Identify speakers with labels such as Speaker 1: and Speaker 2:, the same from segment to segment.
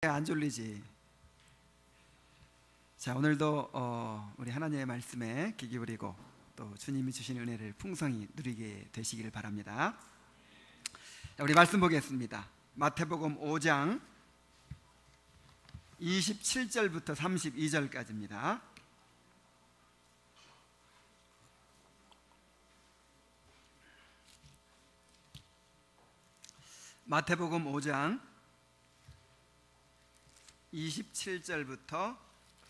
Speaker 1: 안 졸리지? 자, 오늘도 우리 하나님의 말씀에 귀 기울이고 또 주님이 주신 은혜를 풍성히 누리게 되시기를 바랍니다. 자, 우리 말씀 보겠습니다. 마태복음 5장 27절부터 32절까지입니다. 마태복음 5장 27절부터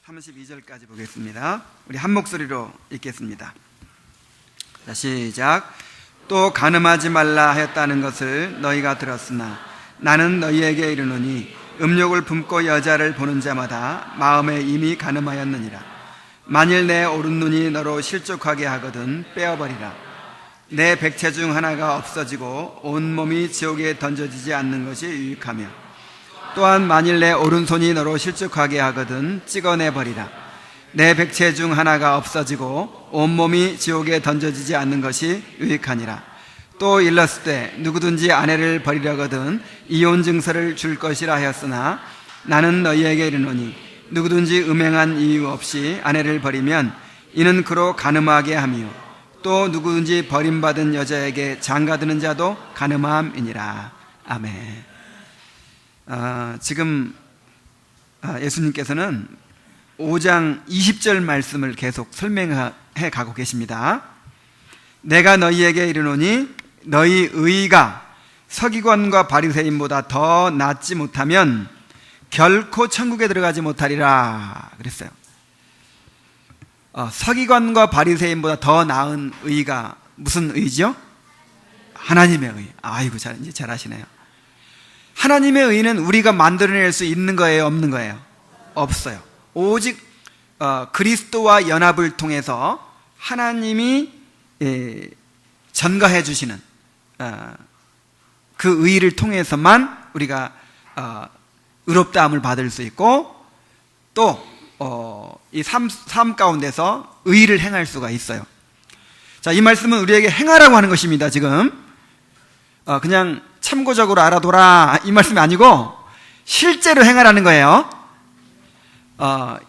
Speaker 1: 32절까지 보겠습니다. 우리 한 목소리로 읽겠습니다. 자, 시작. 또 간음하지 말라 하였다는 것을 너희가 들었으나 나는 너희에게 이르노니 음욕을 품고 여자를 보는 자마다 마음에 이미 간음하였느니라. 만일 내 오른눈이 너로 실족하게 하거든 빼어버리라. 내 백체 중 하나가 없어지고 온몸이 지옥에 던져지지 않는 것이 유익하며 또한 만일 내 오른손이 너로 실족하게 하거든 찍어내버리라. 내 백체 중 하나가 없어지고 온몸이 지옥에 던져지지 않는 것이 유익하니라. 또 일렀을 때 누구든지 아내를 버리려거든 이혼 증서를 줄 것이라 하였으나 나는 너희에게 이르노니 누구든지 음행한 이유 없이 아내를 버리면 이는 그로 간음하게 하며 또 누구든지 버림받은 여자에게 장가드는 자도 간음함이니라. 아멘. 지금 예수님께서는 5장 20절 말씀을 계속 설명해 가고 계십니다. 내가 너희에게 이르노니 너희 의가 서기관과 바리새인보다 더 낫지 못하면 결코 천국에 들어가지 못하리라 그랬어요. 서기관과 바리새인보다 더 나은 의가 무슨 의죠? 하나님의 의. 아이고, 이제 잘하시네요. 하나님의 의는 우리가 만들어낼 수 있는 거예요, 없는 거예요? 없어요. 오직 그리스도와 연합을 통해서 하나님이 전가해 주시는 그 의를 통해서만 우리가 의롭다함을 받을 수 있고 또 이 삶 가운데서 의를 행할 수가 있어요. 자, 이 말씀은 우리에게 행하라고 하는 것입니다. 지금 그냥 참고적으로 알아둬라 이 말씀이 아니고 실제로 행하라는 거예요.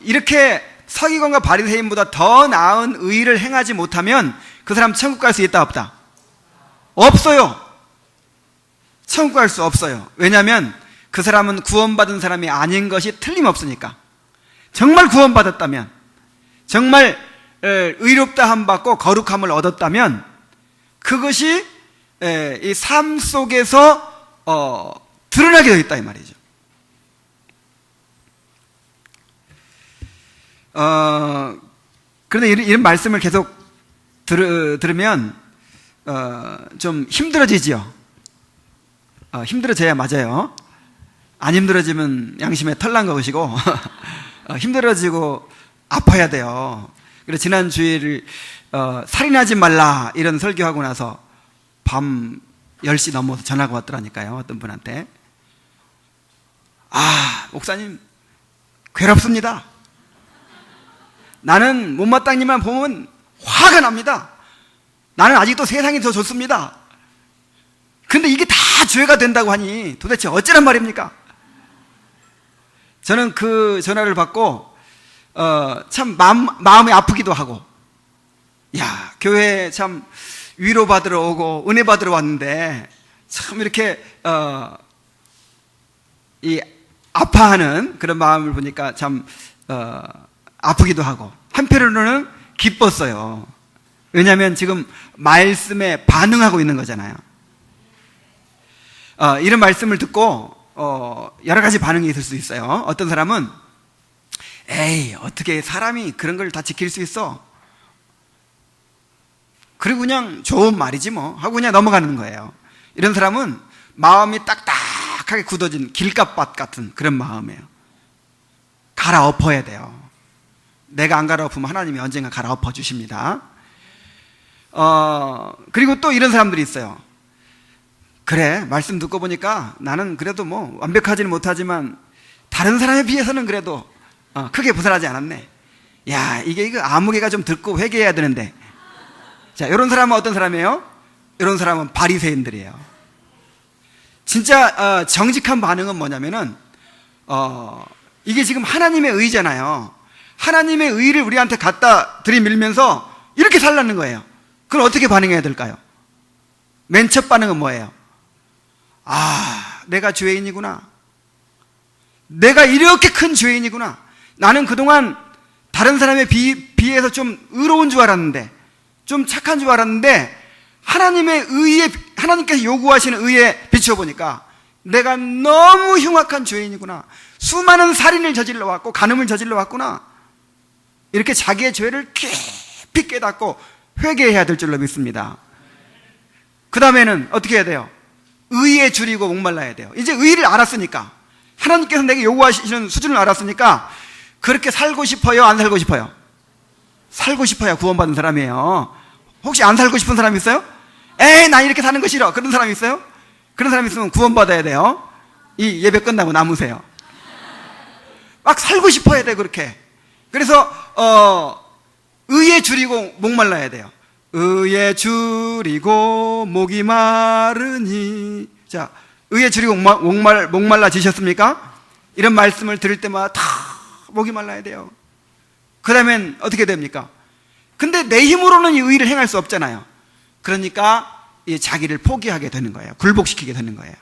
Speaker 1: 이렇게 서기관과 바리새인보다 더 나은 의를 행하지 못하면 그 사람 천국 갈 수 있다 없다? 없어요. 천국 갈 수 없어요. 왜냐하면 그 사람은 구원받은 사람이 아닌 것이 틀림없으니까. 정말 구원받았다면, 정말 의롭다함 받고 거룩함을 얻었다면 그것이 이 삶 속에서 드러나게 되어 있다 이 말이죠. 그런데 이런 말씀을 계속 들으면 좀 힘들어지죠. 힘들어져야 맞아요. 안 힘들어지면 양심에 털난 것이고 힘들어지고 아파야 돼요. 그래서 지난 주일 살인하지 말라 이런 설교하고 나서 밤 10시 넘어서 전화가 왔더라니까요. 어떤 분한테. 목사님 괴롭습니다. 나는 못마땅이만 보면 화가 납니다. 나는 아직도 세상이 더 좋습니다. 근데 이게 다 죄가 된다고 하니 도대체 어쩌란 말입니까? 저는 그 전화를 받고 참 마음이 아프기도 하고, 야, 교회에 참 위로받으러 오고 은혜 받으러 왔는데 참 이렇게 이 아파하는 그런 마음을 보니까 참 아프기도 하고 한편으로는 기뻤어요. 왜냐하면 지금 말씀에 반응하고 있는 거잖아요. 이런 말씀을 듣고 여러 가지 반응이 있을 수 있어요. 어떤 사람은 에이, 어떻게 사람이 그런 걸 다 지킬 수 있어? 그리고 그냥 좋은 말이지 뭐 하고 그냥 넘어가는 거예요. 이런 사람은 마음이 딱딱하게 굳어진 길갑밭 같은 그런 마음이에요. 갈아엎어야 돼요. 내가 안 갈아엎으면 하나님이 언젠가 갈아엎어 주십니다. 그리고 또 이런 사람들이 있어요. 그래, 말씀 듣고 보니까 나는 그래도 뭐 완벽하지는 못하지만 다른 사람에 비해서는 그래도 크게 벗어나지 않았네. 야, 이거 아무개가 좀 듣고 회개해야 되는데. 자, 이런 사람은 어떤 사람이에요? 이런 사람은 바리새인들이에요. 진짜 정직한 반응은 뭐냐면은 이게 지금 하나님의 의잖아요. 하나님의 의를 우리한테 갖다 들이밀면서 이렇게 살라는 거예요. 그럼 어떻게 반응해야 될까요? 맨 첫 반응은 뭐예요? 내가 죄인이구나. 내가 이렇게 큰 죄인이구나. 나는 그동안 다른 사람에 비해서 좀 의로운 줄 알았는데, 좀 착한 줄 알았는데, 하나님의 의에, 하나님께서 요구하시는 의에 비춰보니까 내가 너무 흉악한 죄인이구나. 수많은 살인을 저질러 왔고 간음을 저질러 왔구나. 이렇게 자기의 죄를 깊이 깨닫고 회개해야 될 줄로 믿습니다. 그 다음에는 어떻게 해야 돼요? 의에 줄이고 목말라야 돼요. 이제 의를 알았으니까, 하나님께서 내게 요구하시는 수준을 알았으니까, 그렇게 살고 싶어요? 안 살고 싶어요? 살고 싶어야 구원받은 사람이에요. 혹시 안 살고 싶은 사람 있어요? 나 이렇게 사는 거 싫어. 그런 사람 있어요? 그런 사람 있으면 구원받아야 돼요. 이 예배 끝나고 남으세요. 막 살고 싶어야 돼, 그렇게. 그래서 의에 줄이고 목말라야 돼요. 의에 줄이고 목이 마르니. 자, 의에 줄이고 목말라지셨습니까? 이런 말씀을 들을 때마다 다 목이 말라야 돼요. 그 다음엔 어떻게 됩니까? 근데 내 힘으로는 이 의를 행할 수 없잖아요. 그러니까 자기를 포기하게 되는 거예요. 굴복시키게 되는 거예요.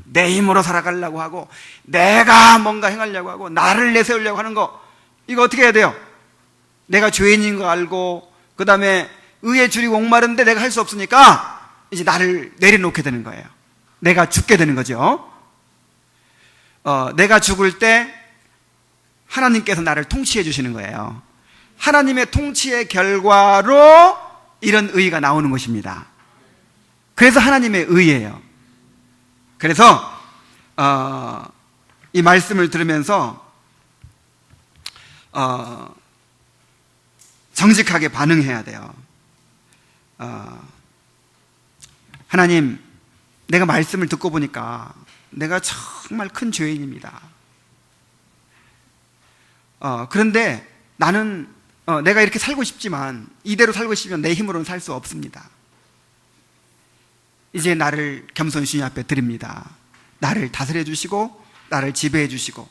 Speaker 1: 내 힘으로 살아가려고 하고, 내가 뭔가 행하려고 하고, 나를 내세우려고 하는 거, 이거 어떻게 해야 돼요? 내가 죄인인 거 알고, 그 다음에 의에 줄이고 목마른데 내가 할 수 없으니까 이제 나를 내려놓게 되는 거예요. 내가 죽게 되는 거죠. 내가 죽을 때 하나님께서 나를 통치해 주시는 거예요. 하나님의 통치의 결과로 이런 의가 나오는 것입니다. 그래서 하나님의 의예요. 그래서 이 말씀을 들으면서 정직하게 반응해야 돼요. 하나님, 내가 말씀을 듣고 보니까 내가 정말 큰 죄인입니다. 그런데 나는 내가 이렇게 살고 싶지만, 이대로 살고 싶으면 내 힘으로는 살 수 없습니다. 이제 나를 겸손히 주님 앞에 드립니다. 나를 다스려 주시고 나를 지배해 주시고,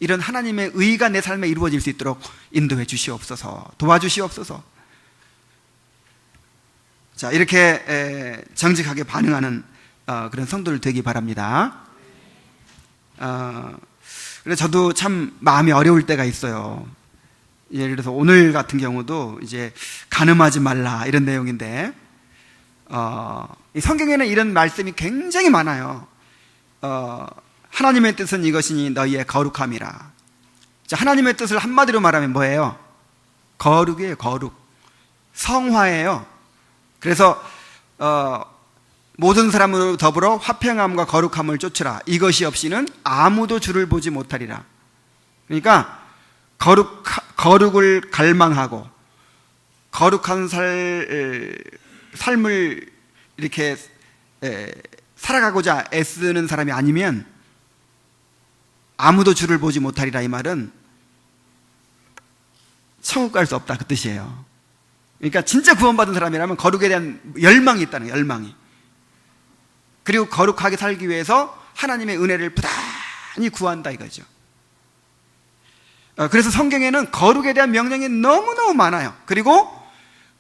Speaker 1: 이런 하나님의 의가 내 삶에 이루어질 수 있도록 인도해 주시옵소서, 도와주시옵소서. 자, 이렇게 정직하게 반응하는 그런 성도를 되기 바랍니다. 그래서 저도 참 마음이 어려울 때가 있어요. 예를 들어서 오늘 같은 경우도 이제 간음하지 말라 이런 내용인데, 이 성경에는 이런 말씀이 굉장히 많아요. 하나님의 뜻은 이것이니 너희의 거룩함이라. 자, 하나님의 뜻을 한마디로 말하면 뭐예요? 거룩이에요. 거룩. 성화예요. 그래서 모든 사람으로 더불어 화평함과 거룩함을 쫓으라. 이것이 없이는 아무도 주를 보지 못하리라. 그러니까 거룩을 갈망하고 거룩한 삶을 이렇게 살아가고자 애쓰는 사람이 아니면 아무도 주를 보지 못하리라. 이 말은 천국 갈 수 없다, 그 뜻이에요. 그러니까 진짜 구원받은 사람이라면 거룩에 대한 열망이 있다는 거예요. 열망이. 그리고 거룩하게 살기 위해서 하나님의 은혜를 부단히 구한다, 이거죠. 그래서 성경에는 거룩에 대한 명령이 너무너무 많아요. 그리고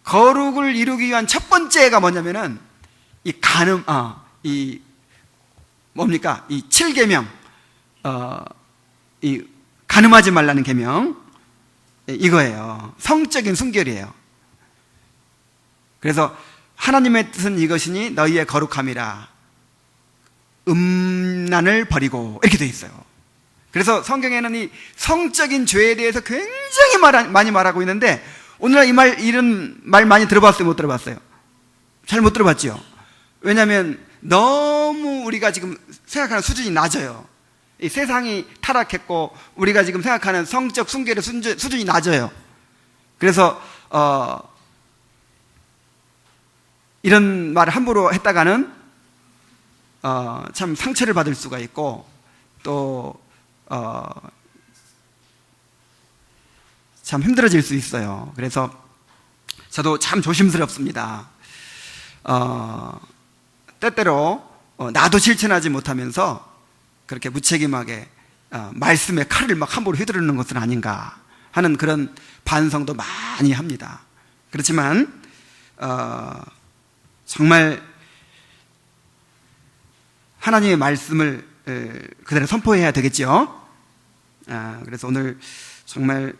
Speaker 1: 거룩을 이루기 위한 첫 번째가 뭐냐면은 이 뭡니까? 이 7계명, 이 간음하지 말라는 계명, 이거예요. 성적인 순결이에요. 그래서 하나님의 뜻은 이것이니 너희의 거룩함이라. 음란을 버리고, 이렇게 되어 있어요. 그래서 성경에는 이 성적인 죄에 대해서 굉장히 많이 말하고 있는데, 오늘날 이런 말 많이 들어봤어요? 못 들어봤어요? 잘 못 들어봤죠? 왜냐하면 너무 우리가 지금 생각하는 수준이 낮아요. 이 세상이 타락했고 우리가 지금 생각하는 성적 순결의 수준이 낮아요. 그래서 이런 말을 함부로 했다가는 참 상처를 받을 수가 있고, 또 참 힘들어질 수 있어요. 그래서 저도 참 조심스럽습니다. 때때로 나도 실천하지 못하면서 그렇게 무책임하게 말씀에 칼을 막 함부로 휘두르는 것은 아닌가 하는 그런 반성도 많이 합니다. 그렇지만 정말 하나님의 말씀을 그대로 선포해야 되겠죠. 그래서 오늘 정말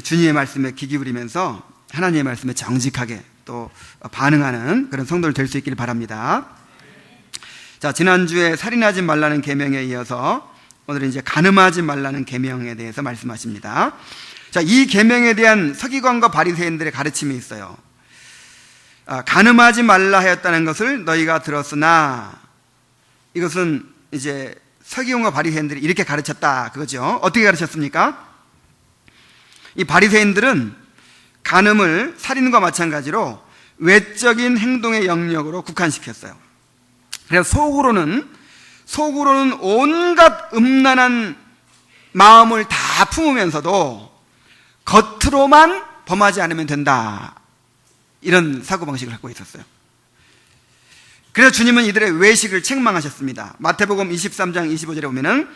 Speaker 1: 주님의 말씀에 귀 기울이면서 하나님의 말씀에 정직하게 또 반응하는 그런 성도를 될 수 있기를 바랍니다. 자, 지난주에 살인하지 말라는 계명에 이어서 오늘은 이제 간음하지 말라는 계명에 대해서 말씀하십니다. 자, 이 계명에 대한 서기관과 바리새인들의 가르침이 있어요. 간음하지 말라 하였다는 것을 너희가 들었으나, 이것은 이제 서기관과 바리새인들이 이렇게 가르쳤다 그거죠. 어떻게 가르쳤습니까? 이 바리새인들은 간음을 살인과 마찬가지로 외적인 행동의 영역으로 국한시켰어요. 그래서 속으로는 온갖 음란한 마음을 다 품으면서도 겉으로만 범하지 않으면 된다, 이런 사고방식을 갖고 있었어요. 그래서 주님은 이들의 외식을 책망하셨습니다. 마태복음 23장 25절에 보면은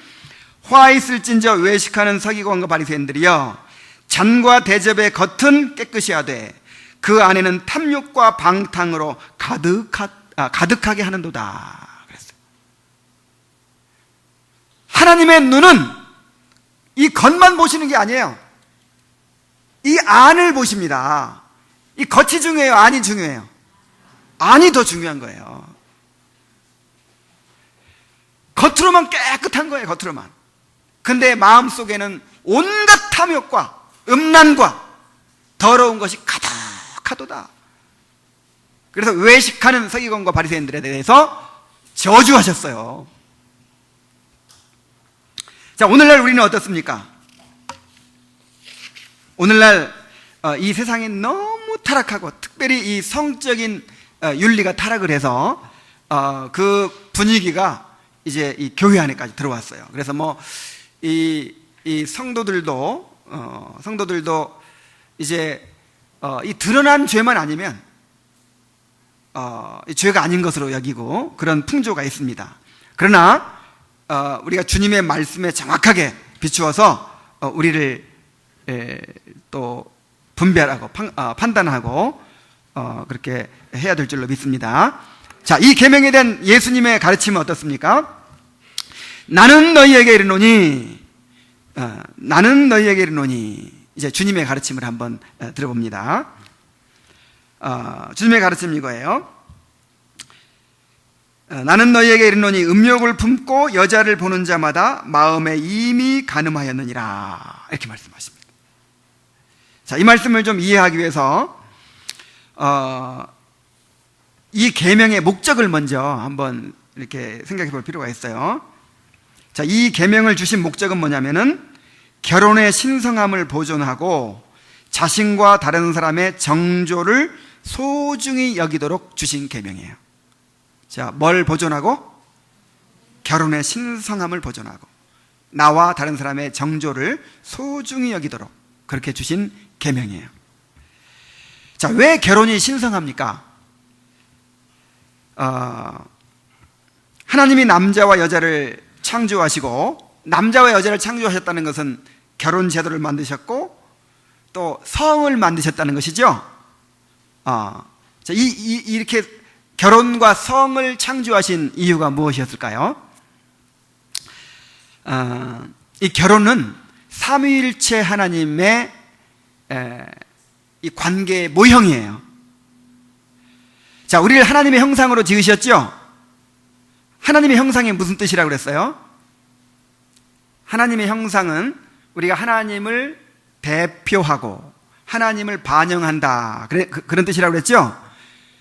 Speaker 1: 화 있을진저 외식하는 서기관과 바리새인들이여, 잔과 대접의 겉은 깨끗이 하되 그 안에는 탐욕과 방탕으로 가득하게 하는도다 그랬어요. 하나님의 눈은 이 겉만 보시는 게 아니에요. 이 안을 보십니다. 이 겉이 중요해요, 안이 중요해요? 안이 더 중요한 거예요. 겉으로만 깨끗한 거예요, 겉으로만. 근데 마음속에는 온갖 탐욕과 음란과 더러운 것이 가득하도다. 그래서 외식하는 서기관과 바리새인들에 대해서 저주하셨어요. 자, 오늘날 우리는 어떻습니까? 오늘날 이 세상이 너무 타락하고, 특별히 이 성적인 윤리가 타락을 해서 그 분위기가 이제 이 교회 안에까지 들어왔어요. 그래서 뭐 이 성도들도 이제 이 드러난 죄만 아니면 이 죄가 아닌 것으로 여기고 그런 풍조가 있습니다. 그러나 우리가 주님의 말씀에 정확하게 비추어서 우리를 또 분별하고 판단하고 그렇게 해야 될 줄로 믿습니다. 자, 이 계명에 대한 예수님의 가르침은 어떻습니까? 나는 너희에게 이르노니, 이제 주님의 가르침을 한번 들어봅니다. 주님의 가르침은 이거예요. 나는 너희에게 이르노니 음욕을 품고 여자를 보는 자마다 마음에 이미 간음하였느니라, 이렇게 말씀하십니다. 자, 이 말씀을 좀 이해하기 위해서 이 계명의 목적을 먼저 한번 이렇게 생각해 볼 필요가 있어요. 자, 이 계명을 주신 목적은 뭐냐면은 결혼의 신성함을 보존하고 자신과 다른 사람의 정조를 소중히 여기도록 주신 계명이에요. 자, 뭘 보존하고? 결혼의 신성함을 보존하고 나와 다른 사람의 정조를 소중히 여기도록 그렇게 주신 계명이에요. 자, 왜 결혼이 신성합니까? 하나님이 남자와 여자를 창조하시고, 남자와 여자를 창조하셨다는 것은 결혼 제도를 만드셨고 또 성을 만드셨다는 것이죠. 자, 이렇게 결혼과 성을 창조하신 이유가 무엇이었을까요? 이 결혼은 삼위일체 하나님의 이 관계의 모형이에요. 자, 우리를 하나님의 형상으로 지으셨죠? 하나님의 형상이 무슨 뜻이라고 그랬어요? 하나님의 형상은 우리가 하나님을 대표하고 하나님을 반영한다, 그런 뜻이라고 그랬죠?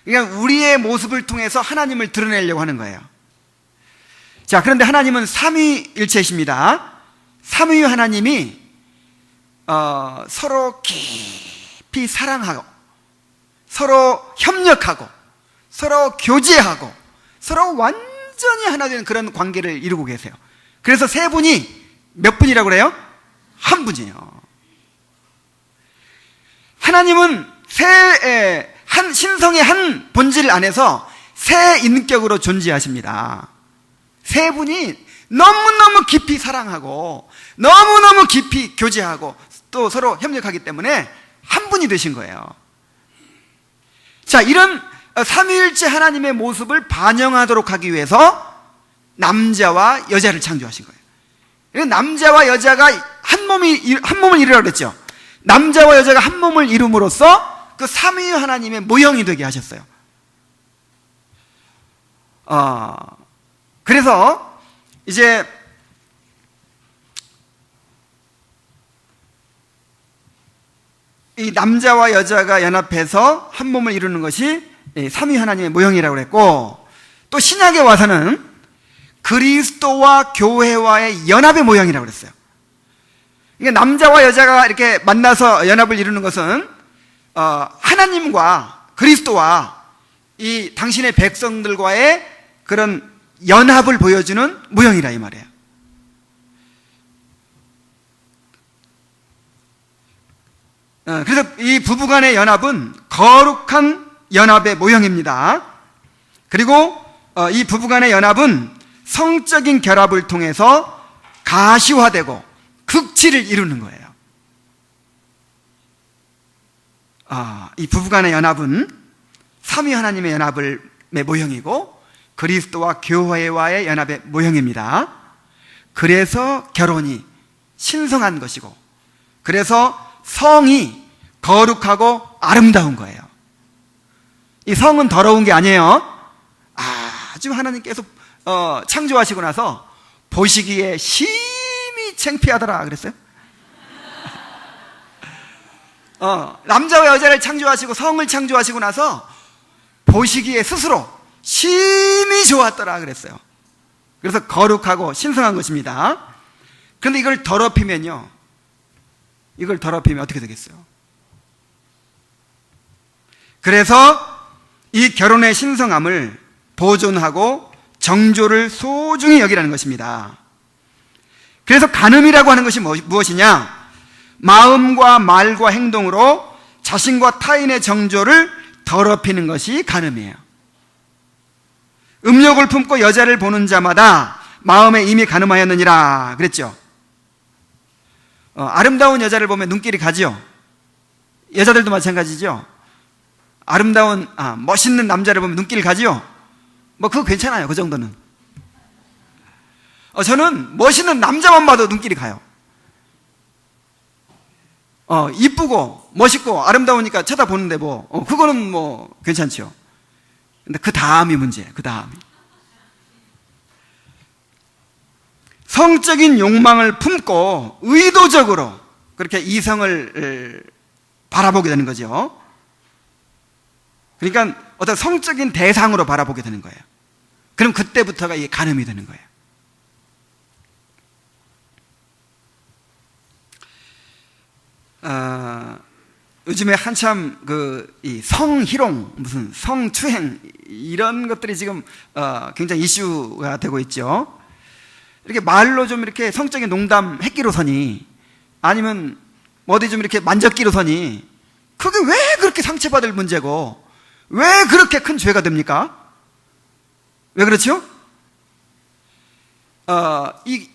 Speaker 1: 그러니까 우리의 모습을 통해서 하나님을 드러내려고 하는 거예요. 자, 그런데 하나님은 삼위일체이십니다. 삼위 하나님이 서로 깊이 사랑하고 서로 협력하고 서로 교제하고 서로 완전히 하나 되는 그런 관계를 이루고 계세요. 그래서 세 분이 몇 분이라고 그래요? 한 분이에요. 하나님은 신성의 한 본질 안에서 새 인격으로 존재하십니다. 세 분이 너무너무 깊이 사랑하고 너무너무 깊이 교제하고 또 서로 협력하기 때문에 한 분이 되신 거예요. 자, 이런 삼위일체 하나님의 모습을 반영하도록 하기 위해서 남자와 여자를 창조하신 거예요. 남자와 여자가 한 몸을 이루라고 그랬죠. 남자와 여자가 한 몸을 이룸으로써 그 삼위 하나님의 모형이 되게 하셨어요. 그래서 이제 이 남자와 여자가 연합해서 한 몸을 이루는 것이 삼위 하나님의 모형이라고 그랬고, 또 신약에 와서는 그리스도와 교회와의 연합의 모형이라고 그랬어요. 그러니까 남자와 여자가 이렇게 만나서 연합을 이루는 것은 하나님과 그리스도와 이 당신의 백성들과의 그런 연합을 보여주는 모형이라 이 말이에요. 그래서 이 부부간의 연합은 거룩한 연합의 모형입니다. 그리고 이 부부간의 연합은 성적인 결합을 통해서 가시화되고 극치를 이루는 거예요. 이 부부간의 연합은 삼위 하나님의 연합의 모형이고 그리스도와 교회와의 연합의 모형입니다. 그래서 결혼이 신성한 것이고, 그래서 성이 거룩하고 아름다운 거예요. 이 성은 더러운 게 아니에요. 아주 하나님께서 창조하시고 나서 보시기에 심히 창피하더라 그랬어요. 남자와 여자를 창조하시고 성을 창조하시고 나서 보시기에 스스로 심히 좋았더라 그랬어요. 그래서 거룩하고 신성한 것입니다. 그런데 이걸 더럽히면요, 이걸 더럽히면 어떻게 되겠어요? 그래서 이 결혼의 신성함을 보존하고 정조를 소중히 여기라는 것입니다. 그래서 간음이라고 하는 것이 무엇이냐? 마음과 말과 행동으로 자신과 타인의 정조를 더럽히는 것이 간음이에요. 음욕을 품고 여자를 보는 자마다 마음에 이미 간음하였느니라 그랬죠. 아름다운 여자를 보면 눈길이 가지요. 여자들도 마찬가지죠. 아름다운 멋있는 남자를 보면 눈길이 가지요. 뭐 그거 괜찮아요. 그 정도는. 저는 멋있는 남자만 봐도 눈길이 가요. 이쁘고 멋있고 아름다우니까 쳐다보는데 뭐 그거는 뭐 괜찮죠. 근데 그 다음이 문제예요. 그 다음이. 성적인 욕망을 품고 의도적으로 그렇게 이성을 바라보게 되는 거죠. 그러니까 어떤 성적인 대상으로 바라보게 되는 거예요. 그럼 그때부터가 이게 간음이 되는 거예요. 요즘에 한참 이 성희롱, 무슨 성추행 이런 것들이 지금 굉장히 이슈가 되고 있죠. 이렇게 말로 좀 이렇게 성적인 농담 했기로서니 아니면 어디 좀 이렇게 만졌기로서니 그게 왜 그렇게 상처받을 문제고 왜 그렇게 큰 죄가 됩니까? 왜 그렇죠? 이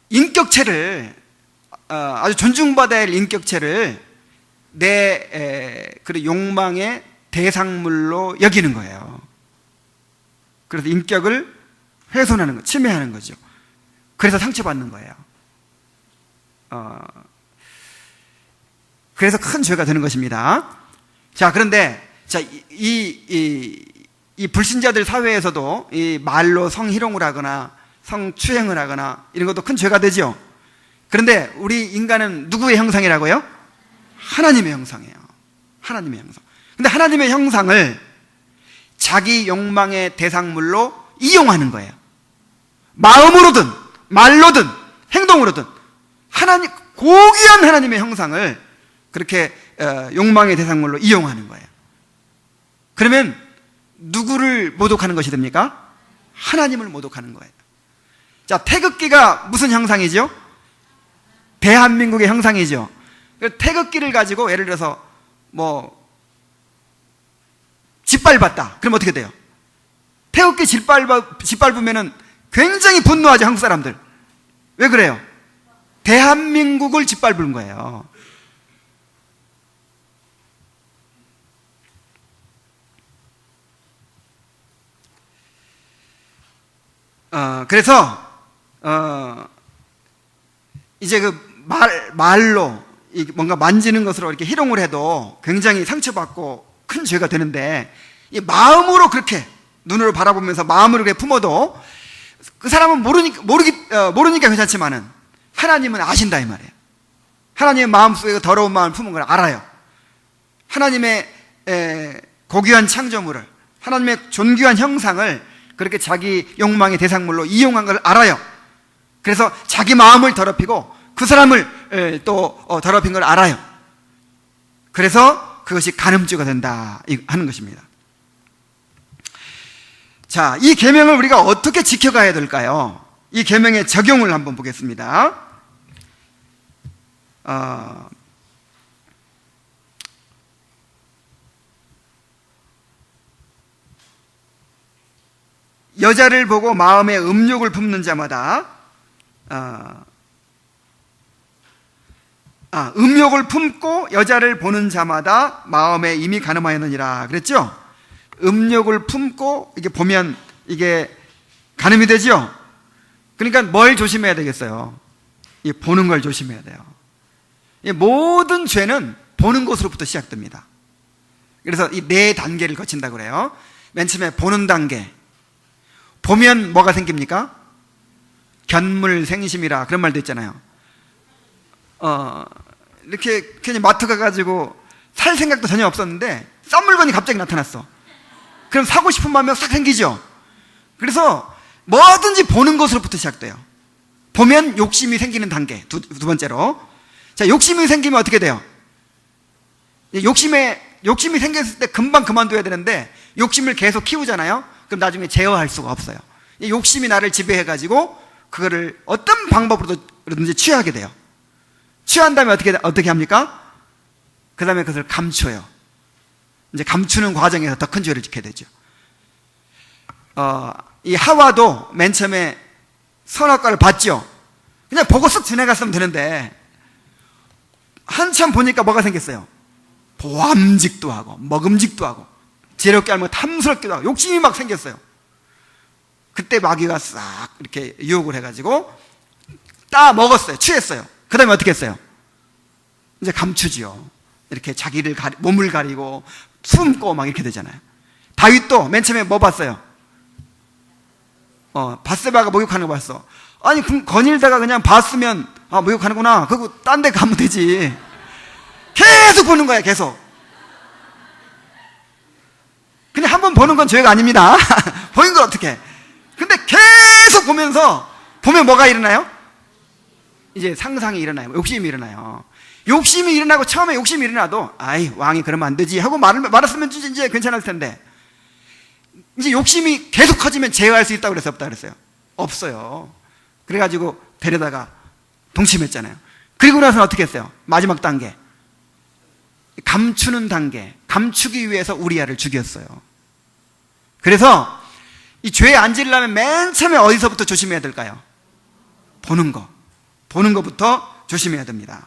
Speaker 1: 인격체를 아주 존중받아야 할 인격체를 내 그 욕망의 대상물로 여기는 거예요. 그래서 인격을 훼손하는 거, 침해하는 거죠. 그래서 상처받는 거예요. 그래서 큰 죄가 되는 것입니다. 자, 그런데 이 불신자들 사회에서도 이 말로 성희롱을 하거나 성추행을 하거나 이런 것도 큰 죄가 되죠. 그런데 우리 인간은 누구의 형상이라고요? 하나님의 형상이에요. 하나님의 형상. 근데 하나님의 형상을 자기 욕망의 대상물로 이용하는 거예요. 마음으로든 말로든 행동으로든 고귀한 하나님의 형상을 그렇게 욕망의 대상물로 이용하는 거예요. 그러면 누구를 모독하는 것이 됩니까? 하나님을 모독하는 거예요. 자, 태극기가 무슨 형상이죠? 대한민국의 형상이죠. 태극기를 가지고 예를 들어서 뭐 짓밟았다. 그럼 어떻게 돼요? 태극기 짓밟으면은 굉장히 분노하죠, 한국 사람들. 왜 그래요? 대한민국을 짓밟은 거예요. 그래서 이제 그 말로 뭔가 만지는 것으로 이렇게 희롱을 해도 굉장히 상처받고 큰 죄가 되는데, 이 마음으로 그렇게 눈으로 바라보면서 마음으로 그렇게 품어도 그 사람은 모르니까 괜찮지만은 하나님은 아신다 이 말이에요. 하나님의 마음속에 그 더러운 마음을 품은 걸 알아요. 하나님의 고귀한 창조물을, 하나님의 존귀한 형상을 그렇게 자기 욕망의 대상물로 이용한 걸 알아요. 그래서 자기 마음을 더럽히고 그 사람을 또 더럽힌 걸 알아요. 그래서 그것이 간음죄가 된다 하는 것입니다. 자, 이 계명을 우리가 어떻게 지켜가야 될까요? 이 계명의 적용을 한번 보겠습니다. 여자를 보고 마음에 음욕을 품는 자마다 음욕을 품고 여자를 보는 자마다 마음에 이미 간음하였느니라 그랬죠? 음욕을 품고 이게 보면 이게 간음이 되죠? 그러니까 뭘 조심해야 되겠어요? 이 보는 걸 조심해야 돼요. 이 모든 죄는 보는 것으로부터 시작됩니다. 그래서 이 네 단계를 거친다고 그래요. 맨 처음에 보는 단계. 보면 뭐가 생깁니까? 견물생심이라 그런 말도 있잖아요. 이렇게 괜히 마트 가가지고 살 생각도 전혀 없었는데 싼 물건이 갑자기 나타났어. 그럼 사고 싶은 마음이 싹 생기죠. 그래서 뭐든지 보는 것으로부터 시작돼요. 보면 욕심이 생기는 단계. 두 번째로, 자, 욕심이 생기면 어떻게 돼요? 욕심이 생겼을 때 금방 그만둬야 되는데 욕심을 계속 키우잖아요. 그럼 나중에 제어할 수가 없어요. 이 욕심이 나를 지배해가지고 그거를 어떤 방법으로든지 취하게 돼요. 취한 다음에 어떻게 합니까? 그 다음에 그것을 감춰요. 이제 감추는 과정에서 더 큰 죄를 짓게 되죠. 이 하와도 맨 처음에 선악과를 봤죠. 그냥 보고 쓱 지나갔으면 되는데 한참 보니까 뭐가 생겼어요? 보암직도 하고 먹음직도 하고 지혜롭게 알면 탐스럽기도 하고 욕심이 막 생겼어요. 그때 마귀가 싹 이렇게 유혹을 해가지고 따 먹었어요. 취했어요. 그 다음에 어떻게 했어요? 이제 감추지요. 이렇게 자기를 몸을 가리고 숨고 막 이렇게 되잖아요. 다윗도 맨 처음에 뭐 봤어요? 밧세바가 목욕하는 거 봤어. 아니 그럼 거닐다가 그냥 봤으면 목욕하는구나. 그리고 딴 데 가면 되지. 계속 보는 거야, 계속. 근데 한 번 보는 건 죄가 아닙니다. 보인 걸 어떻게? 근데 계속 보면서 보면 뭐가 일어나요? 이제 상상이 일어나요. 욕심이 일어나요. 욕심이 일어나고 처음에 욕심이 일어나도 아이 왕이 그러면 안 되지 하고 말았으면 이제 괜찮을 텐데 이제 욕심이 계속 커지면 제어할 수 있다고 그래서 없다 그랬어요? 없어요. 그래가지고 데려다가 동침했잖아요. 그리고 나서는 어떻게 했어요? 마지막 단계, 감추는 단계. 감추기 위해서 우리아를 죽였어요. 그래서 이 죄에 안 지려면 맨 처음에 어디서부터 조심해야 될까요? 보는 거부터 조심해야 됩니다.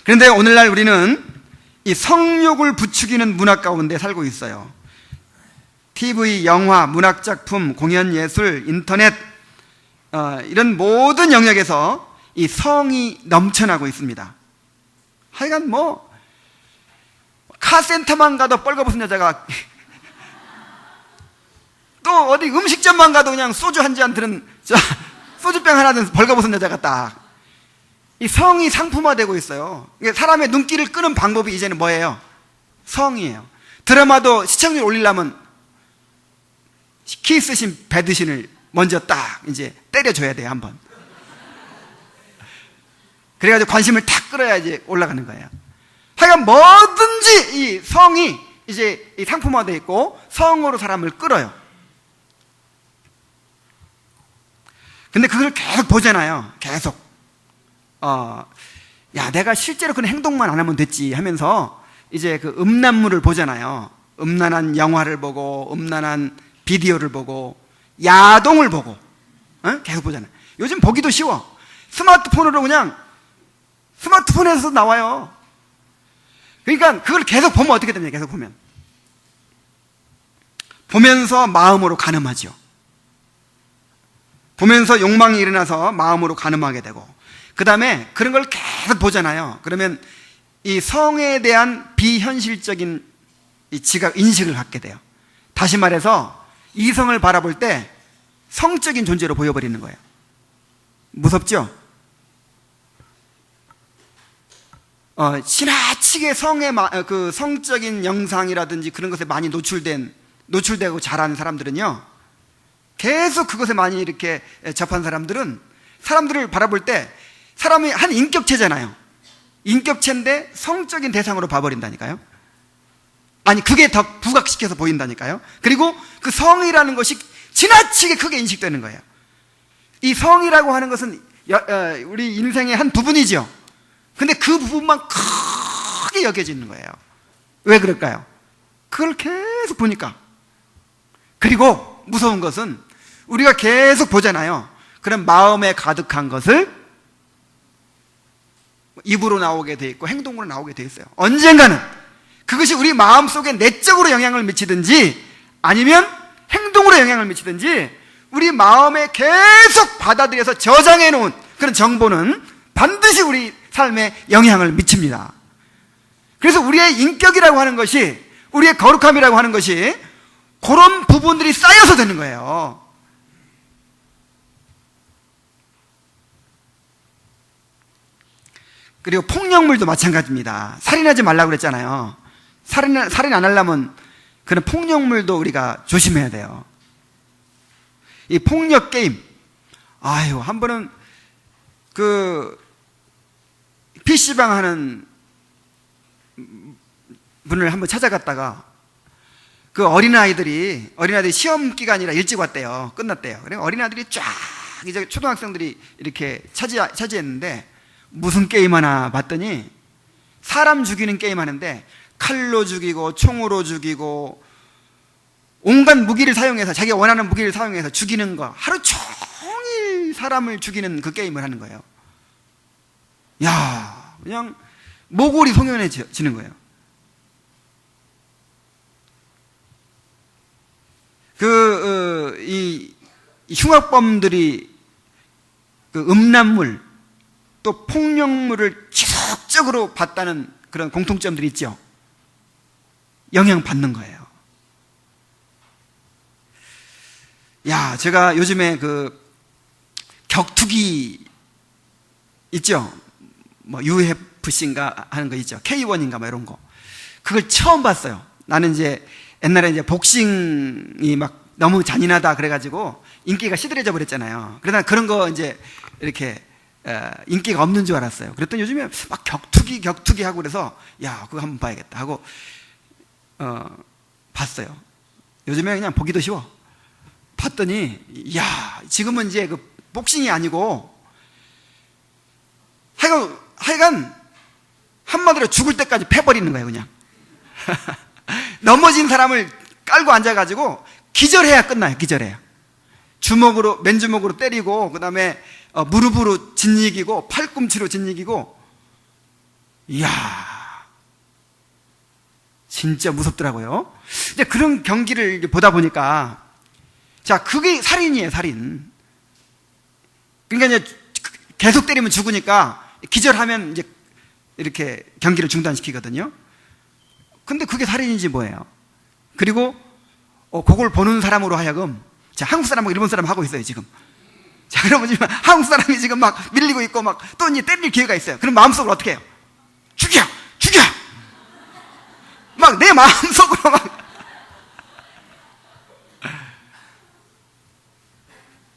Speaker 1: 그런데 오늘날 우리는 이 성욕을 부추기는 문화 가운데 살고 있어요. TV, 영화, 문학작품, 공연예술, 인터넷 이런 모든 영역에서 이 성이 넘쳐나고 있습니다. 하여간 뭐 카센터만 가도 뻘거벗은 여자가 또 어디 음식점만 가도 그냥 소주 한 잔 들은 소주병 하나 든 벌거벗은 여자가 딱 이 성이 상품화되고 있어요. 사람의 눈길을 끄는 방법이 이제는 뭐예요? 성이에요. 드라마도 시청률 올리려면 키스신 배드신을 먼저 딱 이제 때려줘야 돼요, 한번. 그래가지고 관심을 탁 끌어야지 올라가는 거예요. 하여간 뭐든지 이 성이 이제 이 상품화되어 있고 성으로 사람을 끌어요. 근데 그걸 계속 보잖아요. 계속. 야, 내가 실제로 그런 행동만 안 하면 됐지 하면서 이제 그 음란물을 보잖아요. 음란한 영화를 보고 음란한 비디오를 보고 야동을 보고 계속 보잖아요. 요즘 보기도 쉬워. 스마트폰으로 그냥 스마트폰에서 나와요. 그러니까 그걸 계속 보면 어떻게 됩니까? 계속 보면서 마음으로 가늠하죠. 보면서 욕망이 일어나서 마음으로 가늠하게 되고, 그 다음에 그런 걸 계속 보잖아요. 그러면 이 성에 대한 비현실적인 이 지각, 인식을 갖게 돼요. 다시 말해서 이성을 바라볼 때 성적인 존재로 보여버리는 거예요. 무섭죠? 지나치게 그 성적인 영상이라든지 그런 것에 많이 노출되고 자란 사람들은요, 계속 그것에 많이 이렇게 접한 사람들은 사람들을 바라볼 때 사람이 한 인격체잖아요. 인격체인데 성적인 대상으로 봐버린다니까요. 아니, 그게 더 부각시켜서 보인다니까요. 그리고 그 성이라는 것이 지나치게 크게 인식되는 거예요. 이 성이라고 하는 것은 우리 인생의 한 부분이죠. 근데 그 부분만 크게 여겨지는 거예요. 왜 그럴까요? 그걸 계속 보니까. 그리고 무서운 것은 우리가 계속 보잖아요. 그럼 마음에 가득한 것을 입으로 나오게 돼 있고 행동으로 나오게 돼 있어요. 언젠가는 그것이 우리 마음속에 내적으로 영향을 미치든지 아니면 행동으로 영향을 미치든지 우리 마음에 계속 받아들여서 저장해 놓은 그런 정보는 반드시 우리 삶에 영향을 미칩니다. 그래서 우리의 인격이라고 하는 것이, 우리의 거룩함이라고 하는 것이 그런 부분들이 쌓여서 되는 거예요. 그리고 폭력물도 마찬가지입니다. 살인하지 말라고 그랬잖아요. 살인 안 하려면 그런 폭력물도 우리가 조심해야 돼요. 이 폭력 게임, 한 번은 PC방 하는 분을 한번 찾아갔다가 그 어린아이들이 시험 기간이라 일찍 왔대요. 끝났대요. 그래 어린아이들이 쫙 이제 초등학생들이 이렇게 차지했는데 무슨 게임 하나 봤더니 사람 죽이는 게임 하는데 칼로 죽이고 총으로 죽이고 온갖 무기를 사용해서 자기가 원하는 무기를 사용해서 죽이는 거, 하루 종일 사람을 죽이는 그 게임을 하는 거예요. 야, 그냥 모골이 송연해지는 거예요. 이 흉악범들이 음란물 또 폭력물을 지속적으로 봤다는 그런 공통점들이 있죠. 영향받는 거예요. 제가 요즘에 격투기 있죠? UFC인가 하는 거 있죠? K1인가 이런 거. 그걸 처음 봤어요. 나는 옛날에 복싱이 막 너무 잔인하다 그래가지고 인기가 시들해져 버렸잖아요. 그러다 그런 거 이렇게 인기가 없는 줄 알았어요. 그랬더니 요즘에 막 격투기 하고 그래서 그거 한번 봐야겠다 하고 봤어요. 요즘에 그냥 보기도 쉬워. 봤더니 지금은 복싱이 아니고 하여간 한마디로 죽을 때까지 패버리는 거예요. 그냥 넘어진 사람을 깔고 앉아가지고 기절해야 끝나요. 기절해야. 맨주먹으로 때리고, 그 다음에 무릎으로 짓이기고, 팔꿈치로 짓이기고. 진짜 무섭더라고요. 이제 그런 경기를 보다 보니까, 그게 살인이에요, 살인. 그러니까 이제 계속 때리면 죽으니까 기절하면 이제 이렇게 경기를 중단시키거든요. 근데 그게 살인이지 뭐예요. 그리고 그걸 보는 사람으로 하여금, 한국 사람하고 일본 사람 하고 있어요, 지금. 그러면 지금 한국 사람이 지금 막 밀리고 있고 또 이제 때릴 기회가 있어요. 그럼 마음속으로 어떻게 해요? 죽여! 막 내 마음속으로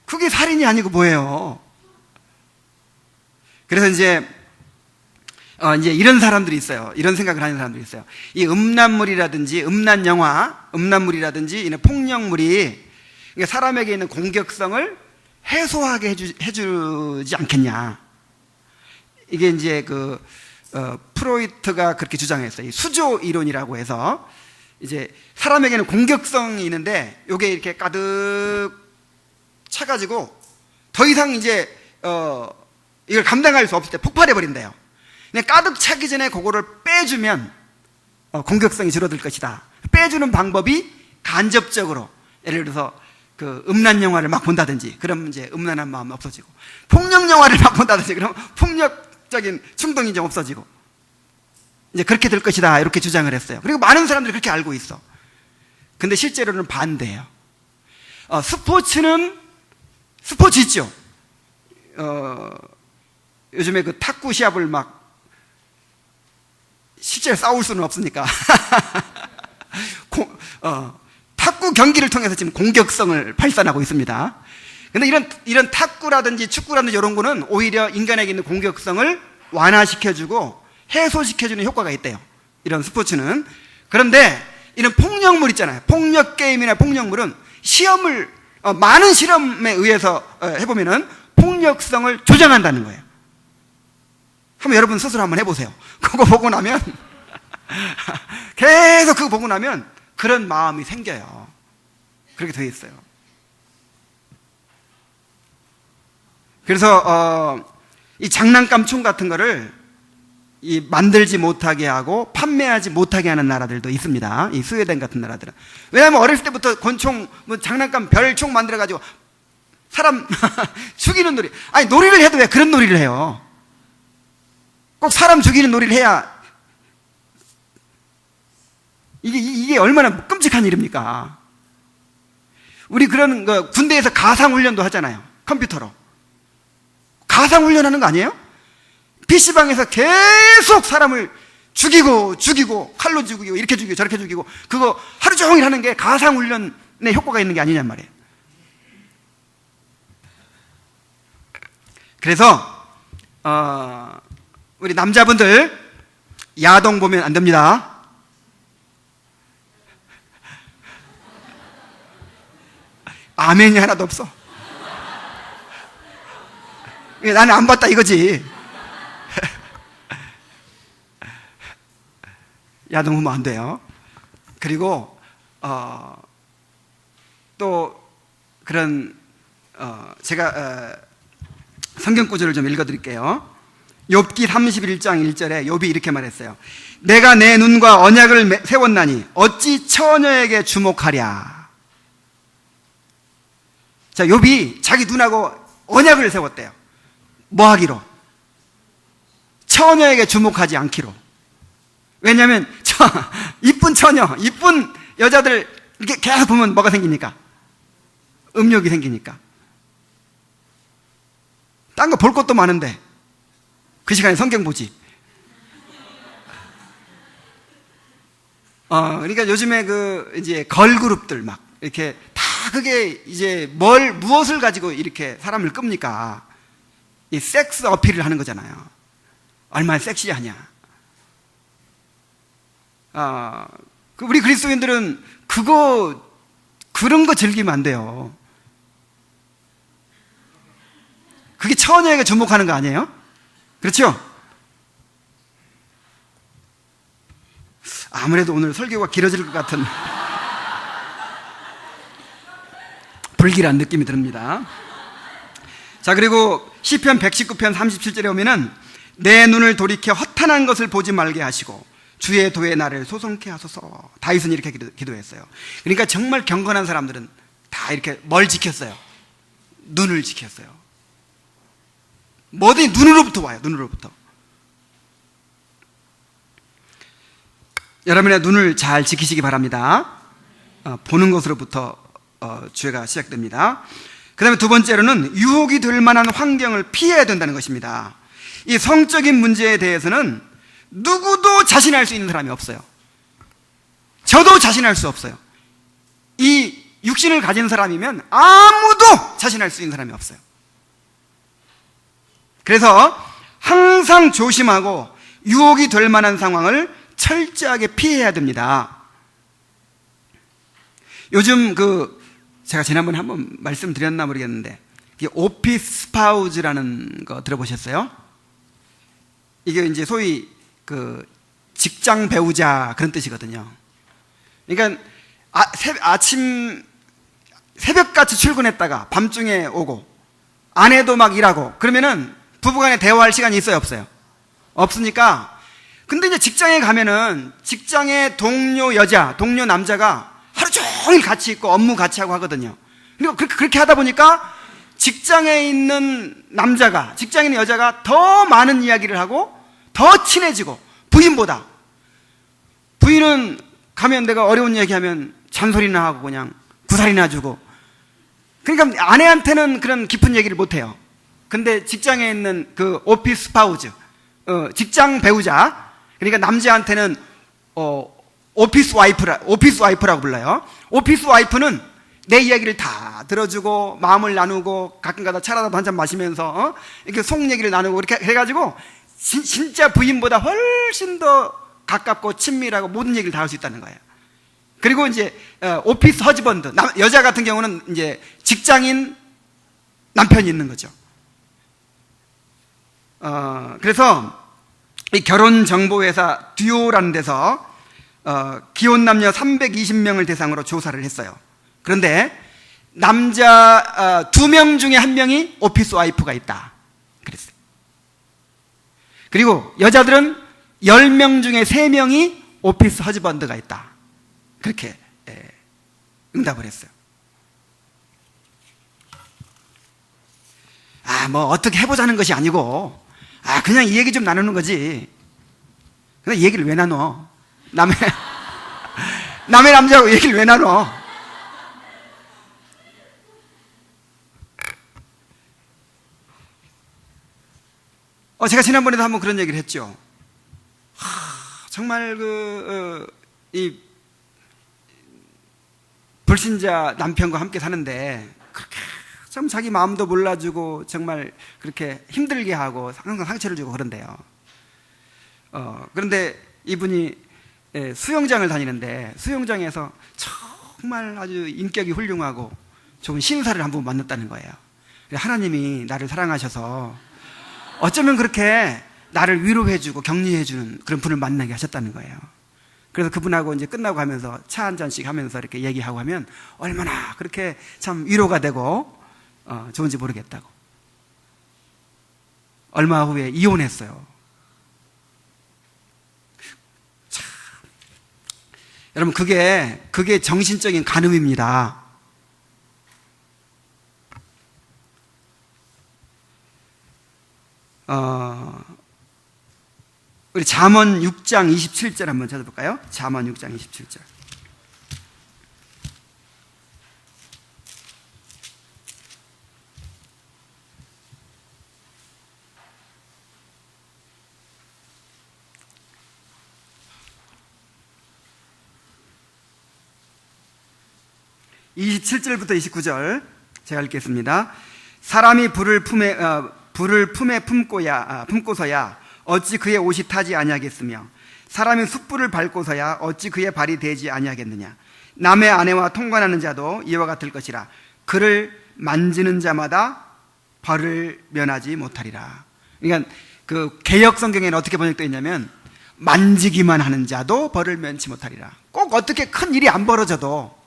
Speaker 1: 그게 살인이 아니고 뭐예요? 그래서 이제 이런 사람들이 있어요. 이런 생각을 하는 사람들이 있어요. 이 음란물이라든지 음란 영화, 음란물이라든지 이런 폭력물이 사람에게 있는 공격성을 해소하게 해주지 않겠냐. 이게 이제 프로이트가 그렇게 주장했어요. 이 수조 이론이라고 해서 이제 사람에게는 공격성이 있는데 요게 이렇게 가득 차가지고 더 이상 이제 이걸 감당할 수 없을 때 폭발해 버린대요. 근데 가득 차기 전에 그거를 빼주면 공격성이 줄어들 것이다. 빼주는 방법이 간접적으로, 예를 들어서 그 음란 영화를 막 본다든지, 그러면 이제 음란한 마음이 없어지고, 폭력 영화를 막 본다든지, 그러면 폭력적인 충동이 좀 없어지고, 이제 그렇게 될 것이다, 이렇게 주장을 했어요. 그리고 많은 사람들이 그렇게 알고 있어. 근데 실제로는 반대예요. 스포츠 있죠. 요즘에 그 탁구 시합을 막 실제 싸울 수는 없으니까 탁구 경기를 통해서 지금 공격성을 발산하고 있습니다. 근데 이런 탁구라든지 축구라든지 이런 거는 오히려 인간에게 있는 공격성을 완화시켜주고 해소시켜주는 효과가 있대요. 이런 스포츠는. 그런데 이런 폭력물 있잖아요. 폭력 게임이나 폭력물은 많은 실험에 의해서 해보면은 폭력성을 조장한다는 거예요. 한번 여러분 스스로 한번 해보세요. 그거 보고 나면 계속 그거 보고 나면 그런 마음이 생겨요. 그렇게 되어 있어요. 그래서 이 장난감 총 같은 거를 만들지 못하게 하고 판매하지 못하게 하는 나라들도 있습니다. 이 스웨덴 같은 나라들은. 왜냐하면 어렸을 때부터 권총, 장난감 별총 만들어가지고 사람 죽이는 놀이. 아니, 놀이를 해도 왜 그런 놀이를 해요? 꼭 사람 죽이는 놀이를 해야 이게 얼마나 끔찍한 일입니까? 우리 그런 거 군대에서 가상훈련도 하잖아요. 컴퓨터로. 가상훈련하는 거 아니에요? PC방에서 계속 사람을 죽이고 칼로 죽이고 이렇게 죽이고 저렇게 죽이고 그거 하루 종일 하는 게 가상훈련에 효과가 있는 게 아니냔 말이에요. 그래서 우리 남자분들 야동 보면 안 됩니다. 아멘이 하나도 없어. 나는 안 봤다 이거지. 야동 보면 안 돼요. 그리고 또 그런 제가 성경 구절을 좀 읽어드릴게요. 욥기 31장 1절에 욥이 이렇게 말했어요. 내가 내 눈과 언약을 세웠나니 어찌 처녀에게 주목하랴. 자, 욥이 자기 눈하고 언약을 세웠대요. 뭐 하기로? 처녀에게 주목하지 않기로. 왜냐하면 이쁜 처녀, 이쁜 여자들 이렇게 계속 보면 뭐가 생기니까? 음욕이 생기니까. 딴 거 볼 것도 많은데 그 시간에 성경 보지. 그러니까 요즘에 이제 걸그룹들 막 이렇게 다 그게 이제 무엇을 가지고 이렇게 사람을 끕니까? 이 섹스 어필을 하는 거잖아요. 얼마나 섹시하냐. 우리 그리스도인들은 그런 거 즐기면 안 돼요. 그게 처녀에게 주목하는 거 아니에요? 그렇죠? 아무래도 오늘 설교가 길어질 것 같은 불길한 느낌이 듭니다. 자, 그리고 시편 119편 37절에 오면은 내 눈을 돌이켜 허탄한 것을 보지 말게 하시고 주의 도에 나를 소송케 하소서. 다윗은 이렇게 기도했어요. 그러니까 정말 경건한 사람들은 다 이렇게 뭘 지켰어요? 눈을 지켰어요. 뭐든지 눈으로부터 와요. 눈으로부터. 여러분의 눈을 잘 지키시기 바랍니다. 보는 것으로부터 죄가 시작됩니다. 그 다음에 두 번째로는 유혹이 될 만한 환경을 피해야 된다는 것입니다. 이 성적인 문제에 대해서는 누구도 자신할 수 있는 사람이 없어요. 저도 자신할 수 없어요. 이 육신을 가진 사람이면 아무도 자신할 수 있는 사람이 없어요. 그래서 항상 조심하고 유혹이 될 만한 상황을 철저하게 피해야 됩니다. 요즘 제가 지난번에 한번 말씀드렸나 모르겠는데 오피스 스파우즈라는 거 들어보셨어요? 이게 이제 소위 직장 배우자 그런 뜻이거든요. 그러니까 아침 새벽같이 출근했다가 밤중에 오고 아내도 막 일하고 그러면은 부부간에 대화할 시간이 있어요, 없어요? 없으니까. 근데 이제 직장에 가면은 직장의 동료 여자, 동료 남자가 하루 종일 같이 있고 업무 같이 하고 하거든요. 그리고 그렇게 하다 보니까 직장에 있는 남자가, 직장에 있는 여자가 더 많은 이야기를 하고 더 친해지고, 부인보다. 부인은 가면 내가 어려운 얘기하면 잔소리나 하고 그냥 구살이나 주고. 그러니까 아내한테는 그런 깊은 얘기를 못 해요. 근데 직장에 있는 그 오피스 파우즈, 직장 배우자, 그러니까 남자한테는 오피스 와이프라고 불러요. 오피스 와이프는 내 이야기를 다 들어주고 마음을 나누고 가끔가다 차라도 한잔 마시면서 이렇게 속 얘기를 나누고 이렇게 해가지고 진짜 부인보다 훨씬 더 가깝고 친밀하고 모든 얘기를 다 할 수 있다는 거예요. 그리고 이제 오피스 허즈번드, 여자 같은 경우는 이제 직장인 남편이 있는 거죠. 그래서 이 결혼정보회사 듀오라는 데서 기혼 남녀 320명을 대상으로 조사를 했어요. 그런데 남자 2명 중에 1명이 오피스 와이프가 있다 그랬어요. 그리고 여자들은 10명 중에 3명이 오피스 허즈번드가 있다, 그렇게 응답을 했어요. 뭐 어떻게 해보자는 것이 아니고 그냥 이 얘기 좀 나누는 거지. 근데 얘기를 왜 나눠? 남의 남자하고 얘기를 왜 나눠? 제가 지난번에도 한번 그런 얘기를 했죠. 정말 이 불신자 남편과 함께 사는데 그렇게 참 자기 마음도 몰라주고 정말 그렇게 힘들게 하고 항상 상처를 주고 그런데요. 그런데 이분이 수영장을 다니는데 수영장에서 정말 아주 인격이 훌륭하고 좋은 신사를 한 분 만났다는 거예요. 하나님이 나를 사랑하셔서 어쩌면 그렇게 나를 위로해주고 격려해주는 그런 분을 만나게 하셨다는 거예요. 그래서 그분하고 이제 끝나고 하면서 차 한 잔씩 하면서 이렇게 얘기하고 하면 얼마나 그렇게 참 위로가 되고 좋은지 모르겠다고. 얼마 후에 이혼했어요. 참, 여러분 그게 정신적인 간음입니다. 우리 잠언 6장 27절 한번 찾아볼까요? 잠언 6장 27절. (27절부터) 29절 제가 읽겠습니다. 사람이 불을 품에 품고서야 어찌 그의 옷이 타지 아니하겠으며 사람이 숯불을 밟고서야 어찌 그의 발이 되지 아니하겠느냐. 남의 아내와 통관하는 자도 이와 같을 것이라. 그를 만지는 자마다 벌을 면하지 못하리라. 그러니까 그 개역 성경에는 어떻게 번역되어 있냐면 만지기만 하는 자도 벌을 면치 못하리라. 꼭 어떻게 큰 일이 안 벌어져도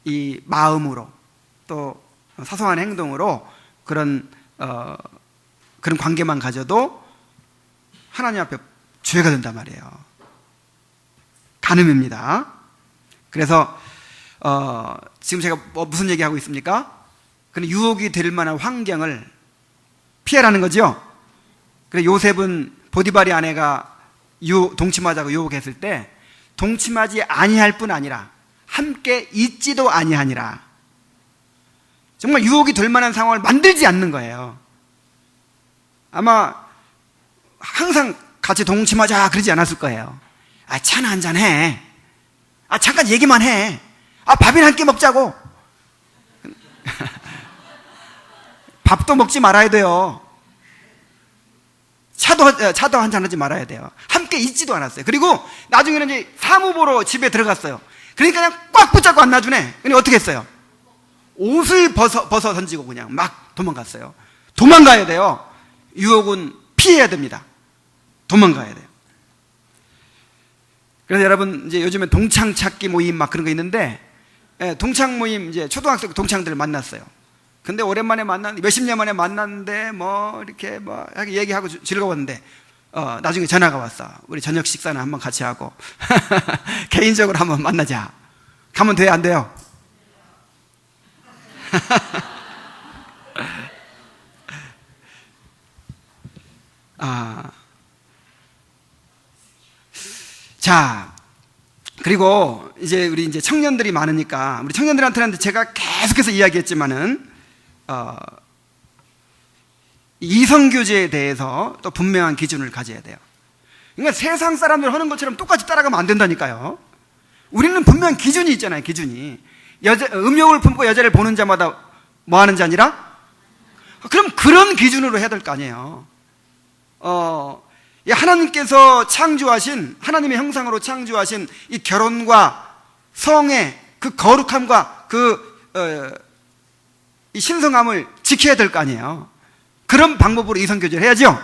Speaker 1: 이 마음으로 또 사소한 행동으로 그런 관계만 가져도 하나님 앞에 죄가 된단 말이에요. 간음입니다. 그래서 지금 제가 무슨 얘기하고 있습니까? 그런 유혹이 될 만한 환경을 피해라는 거죠. 그래서 요셉은 보디발의 아내가 동침하자고 유혹했을 때 동침하지 아니할 뿐 아니라 함께 있지도 아니하니라. 정말 유혹이 될 만한 상황을 만들지 않는 거예요. 아마 항상 같이 동침하자 그러지 않았을 거예요. 차나 한잔 해. 잠깐 얘기만 해. 밥이나 한 끼 먹자고. 밥도 먹지 말아야 돼요. 차도 한잔 하지 말아야 돼요. 함께 있지도 않았어요. 그리고 나중에는 이제 사무보러 집에 들어갔어요. 그러니까 그냥 꽉 붙잡고 안 놔주네. 근데 어떻게 했어요? 옷을 벗어 던지고 그냥 막 도망갔어요. 도망가야 돼요. 유혹은 피해야 됩니다. 도망가야 돼요. 그래서 여러분 이제 요즘에 동창 찾기 모임 막 그런 거 있는데, 동창 모임 이제 초등학생 동창들 만났어요. 근데 오랜만에 만났는데, 몇십 년 만에 만났는데 뭐 이렇게 뭐 얘기하고 즐거웠는데, 나중에 전화가 왔어. 우리 저녁 식사는 한번 같이 하고 개인적으로 한번 만나자. 가면 돼요, 안 돼요? 자, 그리고 이제 우리 이제 청년들이 많으니까 우리 청년들한테는 제가 계속해서 이야기했지만은 이성교제에 대해서 또 분명한 기준을 가져야 돼요. 그러니까 세상 사람들 하는 것처럼 똑같이 따라가면 안 된다니까요. 우리는 분명한 기준이 있잖아요. 기준이 음욕을 품고 여자를 보는 자마다 뭐 하는 자니라? 그럼 그런 기준으로 해야 될 거 아니에요. 하나님께서 창조하신, 하나님의 형상으로 창조하신 이 결혼과 성의 그 거룩함과 이 신성함을 지켜야 될 거 아니에요. 그런 방법으로 이성교제를 해야죠.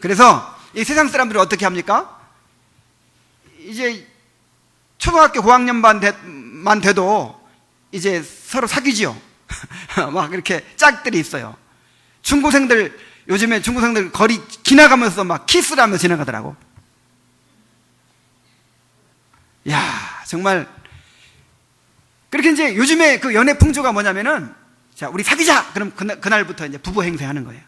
Speaker 1: 그래서 이 세상 사람들이 어떻게 합니까? 이제 초등학교 고학년만 돼도 이제 서로 사귀지요. 막 이렇게 짝들이 있어요. 요즘에 중고생들 거리 지나가면서 막 키스를 하면서 지나가더라고. 야, 정말. 그렇게 이제 요즘에 그 연애 풍조가 뭐냐면은, 자, 우리 사귀자! 그럼 그날부터 이제 부부 행세하는 거예요.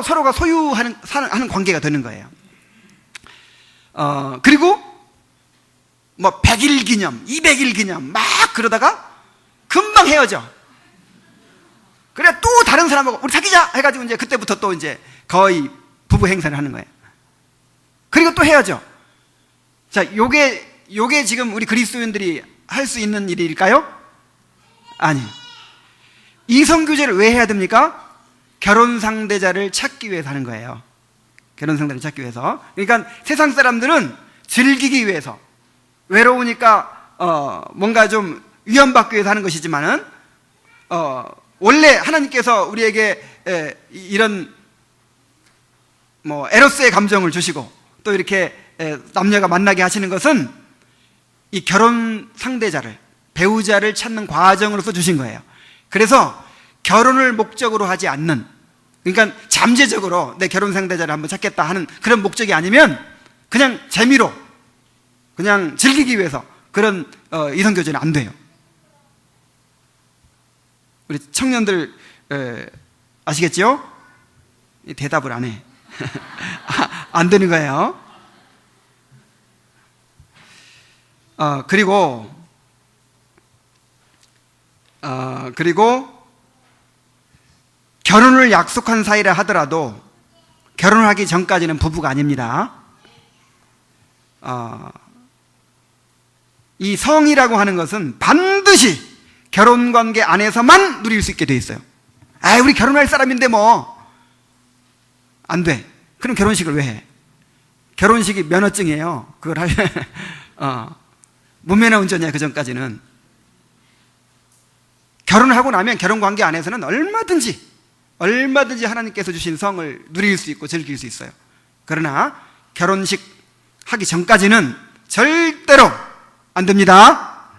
Speaker 1: 서로가 소유하는, 하는 관계가 되는 거예요. 그리고 뭐 100일 기념, 200일 기념 막 그러다가 금방 헤어져. 그래 또 다른 사람하고 우리 사귀자 해가지고 이제 그때부터 또 이제 거의 부부 행세를 하는 거예요. 그리고 또 헤어져. 자, 요게 지금 우리 그리스도인들이 할 수 있는 일일까요? 아니. 이성교제를 왜 해야 됩니까? 결혼 상대자를 찾기 위해서 하는 거예요. 결혼 상대를 찾기 위해서. 그러니까 세상 사람들은 즐기기 위해서, 외로우니까 뭔가 좀 위안받기 위해서 하는 것이지만은 원래 하나님께서 우리에게 이런 뭐 에로스의 감정을 주시고 또 이렇게 남녀가 만나게 하시는 것은 이 결혼 상대자를, 배우자를 찾는 과정으로서 주신 거예요. 그래서 결혼을 목적으로 하지 않는, 그러니까 잠재적으로 내 결혼 상대자를 한번 찾겠다 하는 그런 목적이 아니면 그냥 재미로, 그냥 즐기기 위해서 그런 이성교제는 안 돼요. 우리 청년들 아시겠죠? 대답을 안 해. 안 되는 거예요. 그리고 결혼을 약속한 사이라 하더라도 결혼하기 전까지는 부부가 아닙니다. 이 성이라고 하는 것은 반드시 결혼관계 안에서만 누릴 수 있게 돼 있어요. 우리 결혼할 사람인데 뭐 안 돼. 그럼 결혼식을 왜 해? 결혼식이 면허증이에요. 그걸 하면 무면허 운전이야. 그 전까지는. 결혼을 하고 나면 결혼관계 안에서는 얼마든지 하나님께서 주신 성을 누릴 수 있고 즐길 수 있어요. 그러나 결혼식 하기 전까지는 절대로 안 됩니다.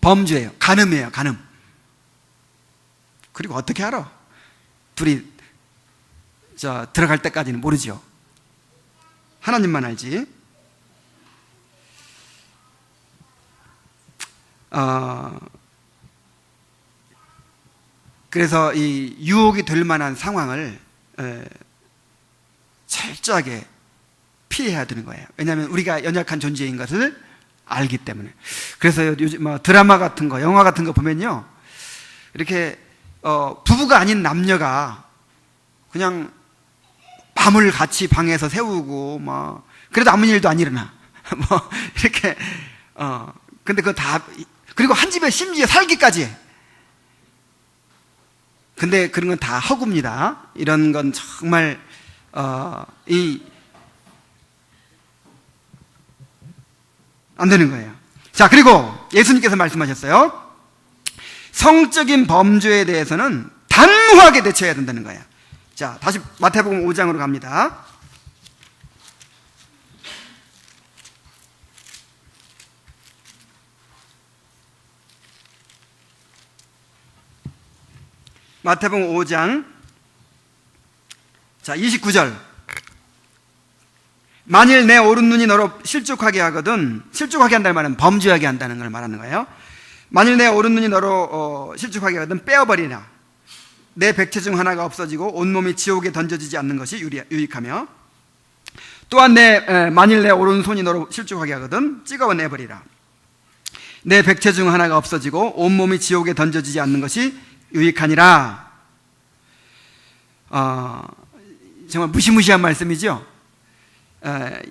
Speaker 1: 범죄예요. 간음이에요. 간음. 그리고 어떻게 알아? 둘이 들어갈 때까지는 모르죠. 하나님만 알지. 그래서 이 유혹이 될 만한 상황을 철저하게 피해야 되는 거예요. 왜냐하면 우리가 연약한 존재인 것을 알기 때문에. 그래서 요즘 뭐 드라마 같은 거, 영화 같은 거 보면요, 이렇게 부부가 아닌 남녀가 그냥 밤을 같이 방에서 새우고 뭐 그래도 아무 일도 안 일어나. 뭐 이렇게 근데 그거 다, 그리고 한 집에 심지어 살기까지 해. 근데 그런 건 다 허구입니다. 이런 건 정말 안 되는 거예요. 자, 그리고 예수님께서 말씀하셨어요. 성적인 범죄에 대해서는 단호하게 대처해야 된다는 거예요. 자, 다시 마태복음 5장으로 갑니다. 마태복음 5장, 자, 29절. 만일 내 오른눈이 너로 실족하게 하거든, 실족하게 한다는 말은 범죄하게 한다는 걸 말하는 거예요. 만일 내 오른눈이 너로 실족하게 하거든 빼어버리나. 내 백체 중 하나가 없어지고 온몸이 지옥에 던져지지 않는 것이 유익하며, 또한 만일 내 오른손이 너로 실족하게 하거든 찍어내버리라. 내 백체 중 하나가 없어지고 온몸이 지옥에 던져지지 않는 것이 유익하니라. 정말 무시무시한 말씀이죠.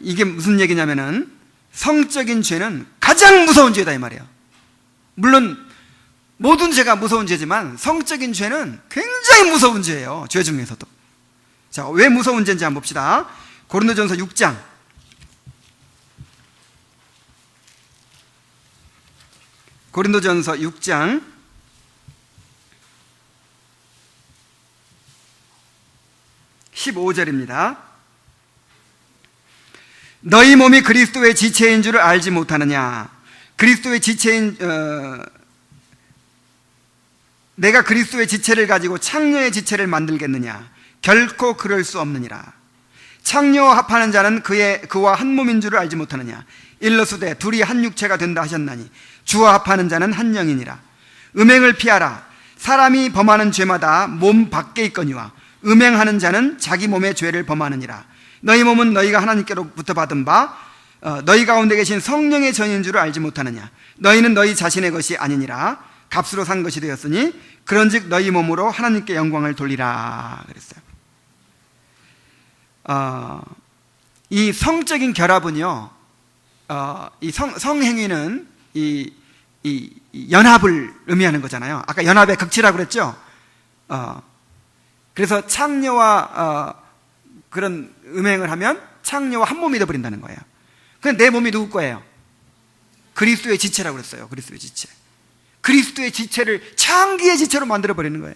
Speaker 1: 이게 무슨 얘기냐면은 성적인 죄는 가장 무서운 죄다 이 말이에요. 물론 모든 죄가 무서운 죄지만 성적인 죄는 굉장히 무서운 죄예요. 죄 중에서도. 자, 왜 무서운 죄인지 한번 봅시다. 고린도전서 6장. 고린도전서 6장 15절입니다. 너희 몸이 그리스도의 지체인 줄을 알지 못하느냐. 그리스도의 지체인 내가 그리스도의 지체를 가지고 창녀의 지체를 만들겠느냐. 결코 그럴 수 없느니라. 창녀와 합하는 자는 그와 한 몸인 줄을 알지 못하느냐. 일러스되 둘이 한 육체가 된다 하셨나니 주와 합하는 자는 한 영이니라. 음행을 피하라. 사람이 범하는 죄마다 몸 밖에 있거니와 음행하는 자는 자기 몸의 죄를 범하느니라. 너희 몸은 너희가 하나님께로부터 받은 바 너희 가운데 계신 성령의 전인 줄을 알지 못하느냐. 너희는 너희 자신의 것이 아니니라. 값으로 산 것이 되었으니 그런즉 너희 몸으로 하나님께 영광을 돌리라 그랬어요. 이 성적인 결합은요, 이 성행위는 이 연합을 의미하는 거잖아요. 아까 연합의 극치라고 그랬죠. 그래서 창녀와 그런 음행을 하면 창녀와 한 몸이 되어버린다는 거예요. 근데 내 몸이 누구 거예요? 그리스도의 지체라고 그랬어요. 그리스도의 지체. 그리스도의 지체를 창기의 지체로 만들어버리는 거예요.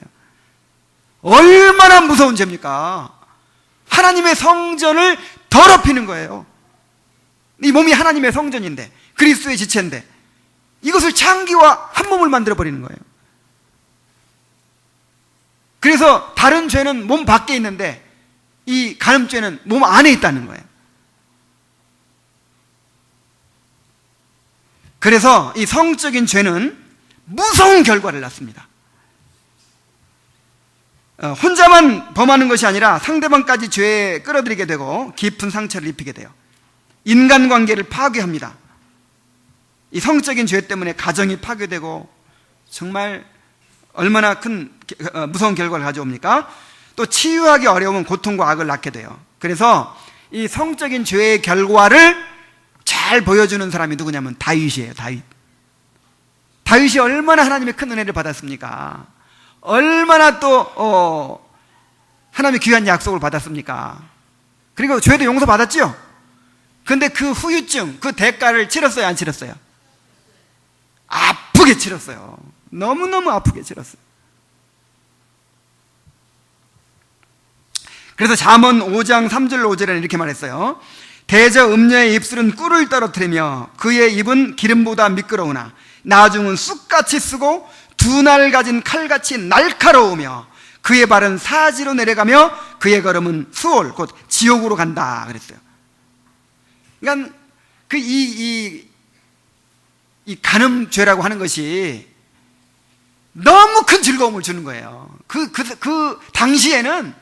Speaker 1: 얼마나 무서운 죄입니까? 하나님의 성전을 더럽히는 거예요. 이 몸이 하나님의 성전인데, 그리스도의 지체인데, 이것을 창기와 한 몸을 만들어버리는 거예요. 그래서 다른 죄는 몸 밖에 있는데 이 간음죄는 몸 안에 있다는 거예요. 그래서 이 성적인 죄는 무서운 결과를 낳습니다. 혼자만 범하는 것이 아니라 상대방까지 죄에 끌어들이게 되고 깊은 상처를 입히게 돼요. 인간관계를 파괴합니다. 이 성적인 죄 때문에 가정이 파괴되고 정말 얼마나 큰 무서운 결과를 가져옵니까? 또 치유하기 어려우면 고통과 악을 낳게 돼요. 그래서 이 성적인 죄의 결과를 잘 보여주는 사람이 누구냐면 다윗이에요. 다윗이 얼마나 하나님의 큰 은혜를 받았습니까? 얼마나 또 하나님의 귀한 약속을 받았습니까? 그리고 죄도 용서받았죠? 근데 그 후유증, 그 대가를 치렀어요? 안 치렀어요? 아프게 치렀어요. 너무너무 아프게 치렀어요. 그래서 잠언 5장 3절 5절에는 이렇게 말했어요. 대저 음녀의 입술은 꿀을 떨어뜨리며 그의 입은 기름보다 미끄러우나 나중은 쑥같이 쓰고 두 날 가진 칼같이 날카로우며 그의 발은 사지로 내려가며 그의 걸음은 수올 곧 지옥으로 간다 그랬어요. 그러니까 이 간음죄라고 하는 것이 너무 큰 즐거움을 주는 거예요. 그 당시에는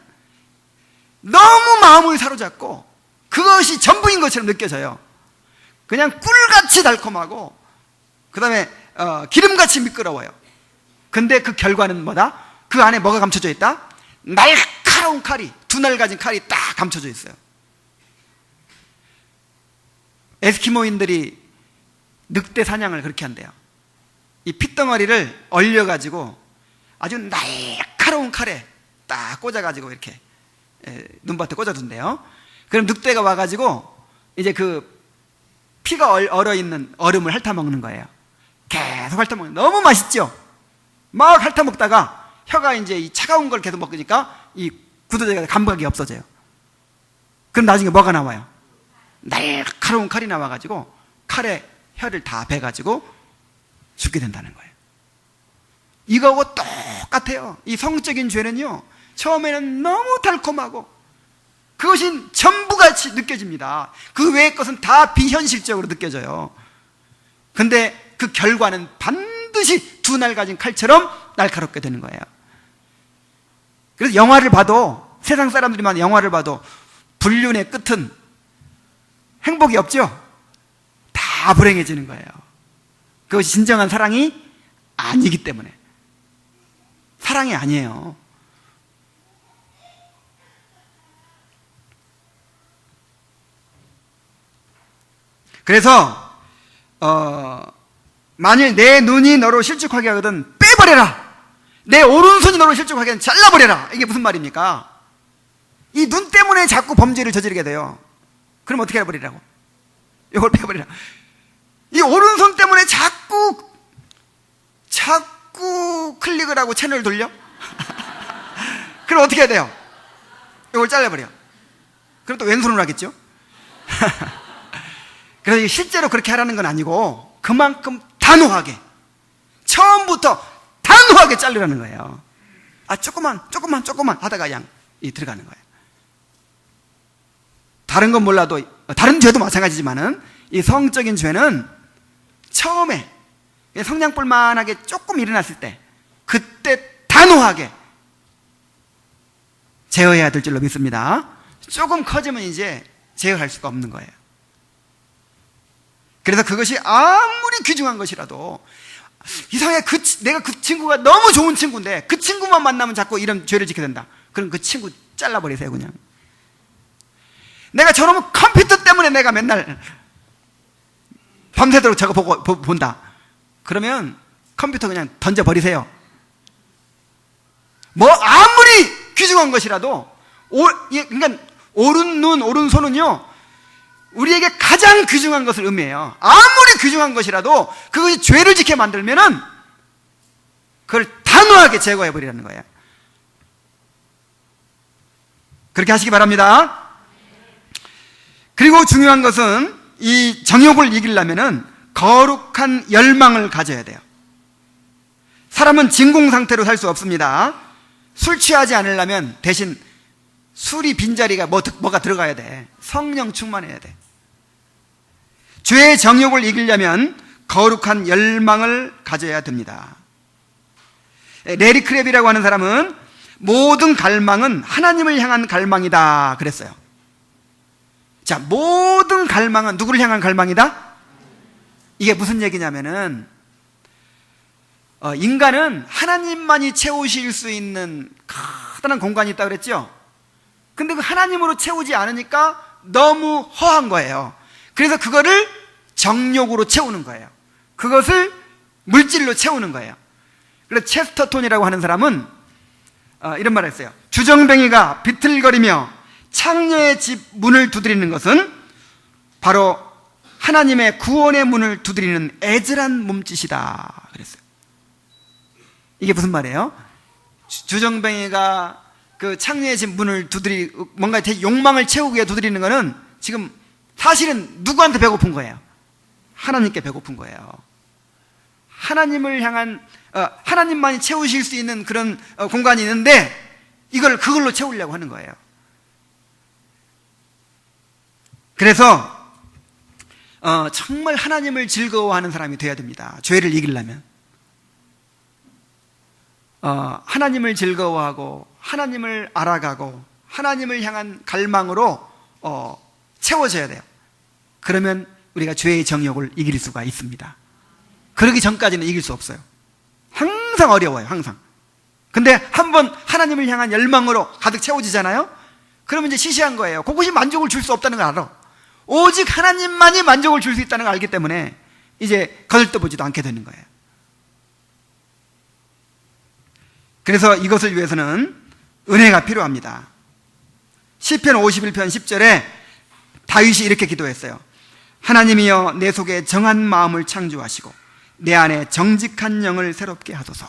Speaker 1: 너무 마음을 사로잡고 그것이 전부인 것처럼 느껴져요. 그냥 꿀같이 달콤하고 그 다음에 기름같이 미끄러워요. 근데 그 결과는 뭐다? 그 안에 뭐가 감춰져 있다? 날카로운 칼이, 두 날 가진 칼이 딱 감춰져 있어요. 에스키모인들이 늑대 사냥을 그렇게 한대요. 이 핏덩어리를 얼려가지고 아주 날카로운 칼에 딱 꽂아가지고 이렇게 눈밭에 꽂아둔대요. 그럼 늑대가 와가지고 이제 그 피가 얼어있는 얼음을 핥아먹는 거예요. 계속 핥아먹는 거예요. 너무 맛있죠? 막 핥아먹다가 혀가 이제 이 차가운 걸 계속 먹으니까 이 굳어져서 감각이 없어져요. 그럼 나중에 뭐가 나와요? 날카로운 칼이 나와가지고 칼에 혀를 다 베가지고 죽게 된다는 거예요. 이거하고 똑같아요. 이 성적인 죄는요, 처음에는 너무 달콤하고 그것이 전부같이 느껴집니다. 그 외의 것은 다 비현실적으로 느껴져요. 근데 그 결과는 반드시 두 날 가진 칼처럼 날카롭게 되는 거예요. 그래서 영화를 봐도, 세상 사람들이만 영화를 봐도 불륜의 끝은 행복이 없죠? 다 불행해지는 거예요. 그것이 진정한 사랑이 아니기 때문에. 사랑이 아니에요. 그래서 만일 내 눈이 너로 실족하게 하거든 빼버려라. 내 오른손이 너로 실족하게 하거든 잘라버려라. 이게 무슨 말입니까? 이 눈 때문에 자꾸 범죄를 저지르게 돼요. 그럼 어떻게 해버리라고? 이걸 빼버리라. 이 오른손 때문에 자꾸 클릭을 하고 채널을 돌려? 그럼 어떻게 해야 돼요? 이걸 잘라버려. 그럼 또 왼손으로 하겠죠? 그래서 실제로 그렇게 하라는 건 아니고 그만큼 단호하게, 처음부터 단호하게 자르라는 거예요. 조금만 하다가 그냥 들어가는 거예요. 다른 건 몰라도, 다른 죄도 마찬가지지만은 이 성적인 죄는 처음에 성냥불만하게 조금 일어났을 때 그때 단호하게 제어해야 될 줄로 믿습니다. 조금 커지면 이제 제어할 수가 없는 거예요. 그래서 그것이 아무리 귀중한 것이라도, 이상하게 내가 그 친구가 너무 좋은 친구인데 그 친구만 만나면 자꾸 이런 죄를 짓게 된다. 그럼 그 친구 잘라버리세요. 그냥 내가 저놈의 컴퓨터 때문에 내가 맨날 밤새도록 저거 본다. 그러면 컴퓨터 그냥 던져버리세요. 뭐 아무리 귀중한 것이라도, 그러니까 오른 눈, 오른손은요, 우리에게 가장 귀중한 것을 의미해요. 아무리 귀중한 것이라도 그것이 죄를 짓게 만들면은 그걸 단호하게 제거해버리라는 거예요. 그렇게 하시기 바랍니다. 그리고 중요한 것은 이 정욕을 이기려면은 거룩한 열망을 가져야 돼요. 사람은 진공 상태로 살 수 없습니다. 술 취하지 않으려면 대신 술이 빈자리가 뭐가 들어가야 돼. 성령 충만해야 돼. 죄의 정욕을 이기려면 거룩한 열망을 가져야 됩니다. 레리 크랩이라고 하는 사람은 모든 갈망은 하나님을 향한 갈망이다 그랬어요. 자, 모든 갈망은 누구를 향한 갈망이다? 이게 무슨 얘기냐면은 인간은 하나님만이 채우실 수 있는 커다란 공간이 있다고 그랬죠? 근데 그 하나님으로 채우지 않으니까 너무 허한 거예요. 그래서 그거를 정욕으로 채우는 거예요. 그것을 물질로 채우는 거예요. 그래서 체스터톤이라고 하는 사람은 이런 말을 했어요. 주정뱅이가 비틀거리며 창녀의 집 문을 두드리는 것은 바로 하나님의 구원의 문을 두드리는 애절한 몸짓이다 그랬어요. 이게 무슨 말이에요? 주정뱅이가 그 창녀의 집 문을 뭔가 제 욕망을 채우기 위해 두드리는 거는 지금 사실은 누구한테 배고픈 거예요? 하나님께 배고픈 거예요. 하나님을 향한, 하나님만이 채우실 수 있는 그런 공간이 있는데 그걸로 채우려고 하는 거예요. 그래서 정말 하나님을 즐거워하는 사람이 되어야 됩니다. 죄를 이기려면. 하나님을 즐거워하고 하나님을 알아가고 하나님을 향한 갈망으로 채워져야 돼요. 그러면 우리가 죄의 정욕을 이길 수가 있습니다. 그러기 전까지는 이길 수 없어요. 항상 어려워요. 항상. 근데 한번 하나님을 향한 열망으로 가득 채워지잖아요. 그러면 이제 시시한 거예요. 그것이 만족을 줄 수 없다는 걸 알아. 오직 하나님만이 만족을 줄 수 있다는 걸 알기 때문에 이제 거들떠보지도 않게 되는 거예요. 그래서 이것을 위해서는 은혜가 필요합니다. 시편 51편 10절에 다윗이 이렇게 기도했어요. 하나님이여 내 속에 정한 마음을 창조하시고 내 안에 정직한 영을 새롭게 하소서.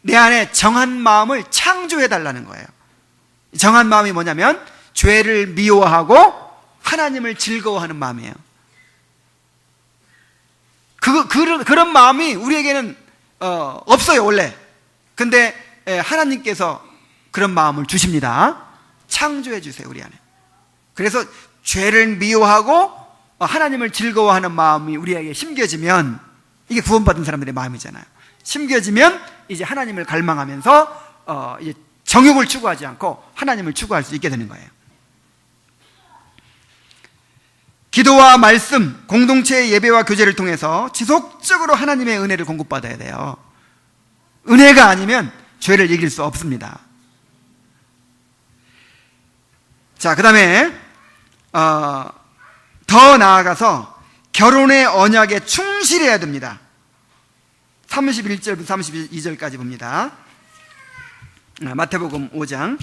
Speaker 1: 내 안에 정한 마음을 창조해 달라는 거예요. 정한 마음이 뭐냐면 죄를 미워하고 하나님을 즐거워하는 마음이에요. 그런 마음이 우리에게는 없어요, 원래. 근데 하나님께서 그런 마음을 주십니다. 창조해 주세요, 우리 안에. 그래서 죄를 미워하고 하나님을 즐거워하는 마음이 우리에게 심겨지면, 이게 구원받은 사람들의 마음이잖아요. 심겨지면 이제 하나님을 갈망하면서 이제 정욕을 추구하지 않고 하나님을 추구할 수 있게 되는 거예요. 기도와 말씀, 공동체의 예배와 교제를 통해서 지속적으로 하나님의 은혜를 공급받아야 돼요. 은혜가 아니면 죄를 이길 수 없습니다. 자, 그 다음에 더 나아가서 결혼의 언약에 충실해야 됩니다. 31절부터 32절까지 봅니다. 마태복음 5장.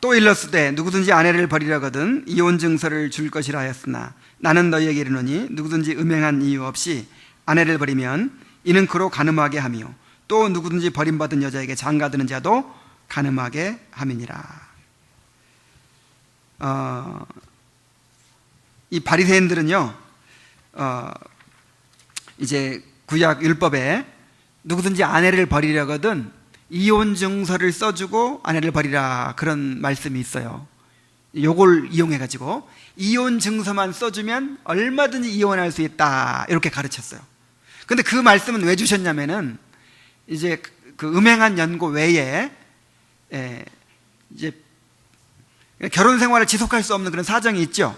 Speaker 1: 또 일렀으되 누구든지 아내를 버리려거든 이혼 증서를 줄 것이라 하였으나 나는 너희에게 이르노니 누구든지 음행한 이유 없이 아내를 버리면 이는 그로 간음하게 함이요 또 누구든지 버림받은 여자에게 장가드는 자도 간음하게 함이니라. 이 바리새인들은요, 이제 구약 율법에 누구든지 아내를 버리려거든 이혼 증서를 써주고 아내를 버리라, 그런 말씀이 있어요. 요걸 이용해가지고 이혼 증서만 써주면 얼마든지 이혼할 수 있다, 이렇게 가르쳤어요. 근데 그 말씀은 왜 주셨냐면은 이제 그 음행한 연고 외에 이제 결혼 생활을 지속할 수 없는 그런 사정이 있죠.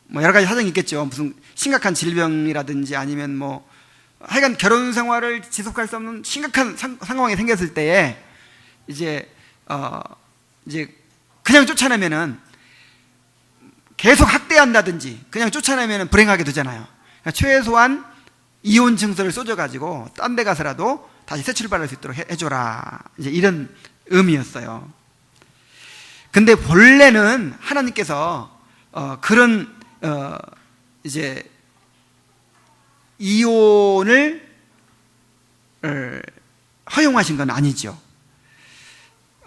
Speaker 1: 뭐 여러 가지 사정이 있겠죠. 무슨 심각한 질병이라든지 아니면 뭐 하여간 결혼 생활을 지속할 수 없는 심각한 상황이 생겼을 때에 이제 그냥 쫓아내면은 계속 학대한다든지 그냥 쫓아내면은 불행하게 되잖아요. 그러니까 최소한 이혼 증서를 써줘가지고 딴 데 가서라도 다시 새 출발할 수 있도록 해줘라, 이제 이런 의미였어요. 근데 본래는 하나님께서 그런 이제 이혼을 허용하신 건 아니죠.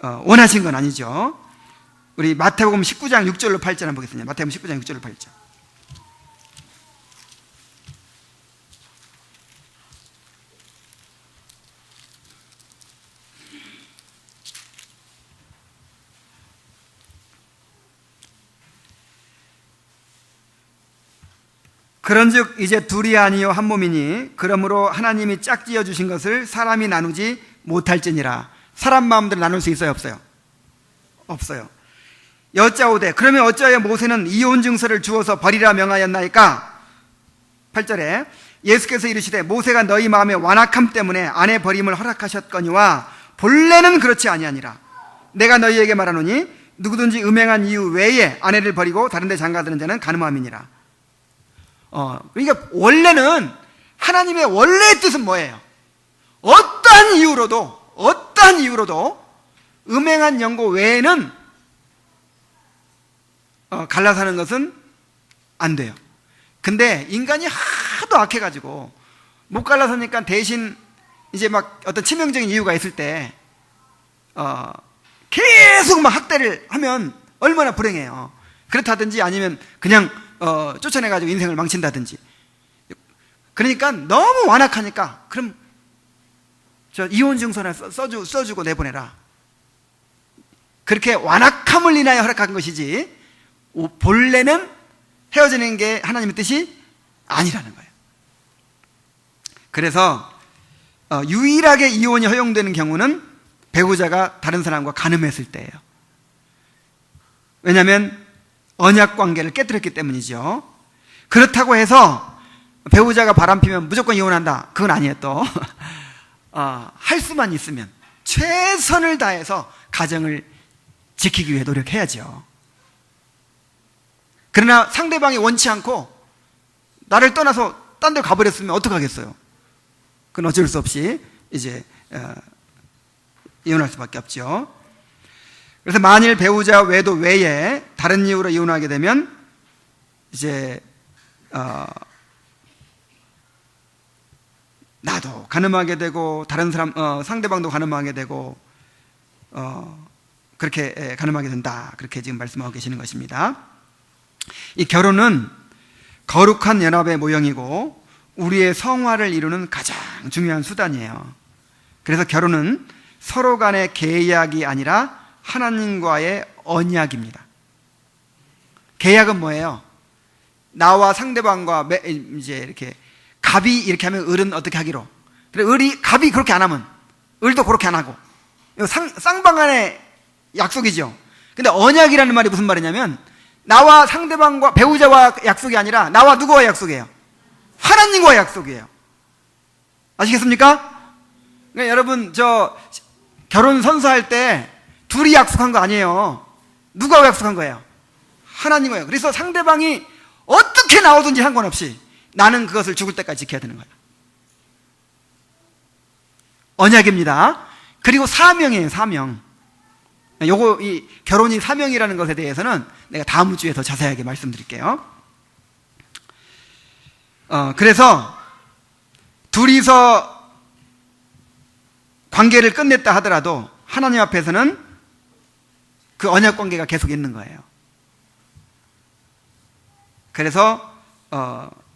Speaker 1: 원하신 건 아니죠. 우리 마태복음 19장 6절로 8절 한번 보겠습니다. 마태복음 19장 6절로 8절. 그런즉 이제 둘이 아니요 한 몸이니 그러므로 하나님이 짝지어 주신 것을 사람이 나누지 못할지니라. 사람 마음대로 나눌 수 있어요, 없어요? 없어요. 여짜오되 그러면 어찌하여 모세는 이혼 증서를 주어서 버리라 명하였나이까? 8절에 예수께서 이르시되 모세가 너희 마음의 완악함 때문에 아내 버림을 허락하셨거니와 본래는 그렇지 아니하니라. 내가 너희에게 말하노니 누구든지 음행한 이유 외에 아내를 버리고 다른 데 장가드는 자는 간음함이니라. 그러니까 원래는 하나님의 원래의 뜻은 뭐예요? 어떠한 이유로도 음행한 연고 외에는 갈라 사는 것은 안 돼요. 근데 인간이 하도 악해가지고 못 갈라 사니까 대신 이제 막 어떤 치명적인 이유가 있을 때 계속 막 학대를 하면 얼마나 불행해요. 그렇다든지 아니면 그냥 쫓아내가지고 인생을 망친다든지. 그러니까 너무 완악하니까 그럼 저 이혼 증서나 써주고 내보내라. 그렇게 완악함을 인하여 허락한 것이지 본래는 헤어지는 게 하나님의 뜻이 아니라는 거예요. 그래서 유일하게 이혼이 허용되는 경우는 배우자가 다른 사람과 간음했을 때예요. 왜냐하면 언약 관계를 깨뜨렸기 때문이죠. 그렇다고 해서 배우자가 바람피면 무조건 이혼한다, 그건 아니에요. 또 할 수만 있으면 최선을 다해서 가정을 지키기 위해 노력해야죠. 그러나 상대방이 원치 않고 나를 떠나서 딴 데 가버렸으면 어떡하겠어요? 그건 어쩔 수 없이 이제 이혼할 수밖에 없죠. 그래서 만일 배우자 외도 외에 다른 이유로 이혼하게 되면 이제 나도 간음하게 되고 다른 사람 상대방도 간음하게 되고 그렇게 간음하게 된다. 그렇게 지금 말씀하고 계시는 것입니다. 이 결혼은 거룩한 연합의 모형이고 우리의 성화를 이루는 가장 중요한 수단이에요. 그래서 결혼은 서로 간의 계약이 아니라 하나님과의 언약입니다. 계약은 뭐예요? 나와 상대방과 이제 이렇게 갑이 이렇게 하면 을은 어떻게 하기로. 그래 갑이 그렇게 안 하면 을도 그렇게 안 하고. 이거 쌍방간의 약속이죠. 근데 언약이라는 말이 무슨 말이냐면 나와 상대방과 배우자와 약속이 아니라 나와 누구와 약속이에요? 하나님과 약속이에요. 아시겠습니까? 그러니까 여러분 저 결혼 선서할 때 둘이 약속한 거 아니에요. 누가 약속한 거예요? 하나님과요. 그래서 상대방이 어떻게 나오든지 상관없이 나는 그것을 죽을 때까지 지켜야 되는 거예요. 언약입니다. 그리고 사명이에요. 사명. 요거 이 결혼이 사명이라는 것에 대해서는 내가 다음 주에 더 자세하게 말씀드릴게요. 그래서 둘이서 관계를 끝냈다 하더라도 하나님 앞에서는 그 언약 관계가 계속 있는 거예요. 그래서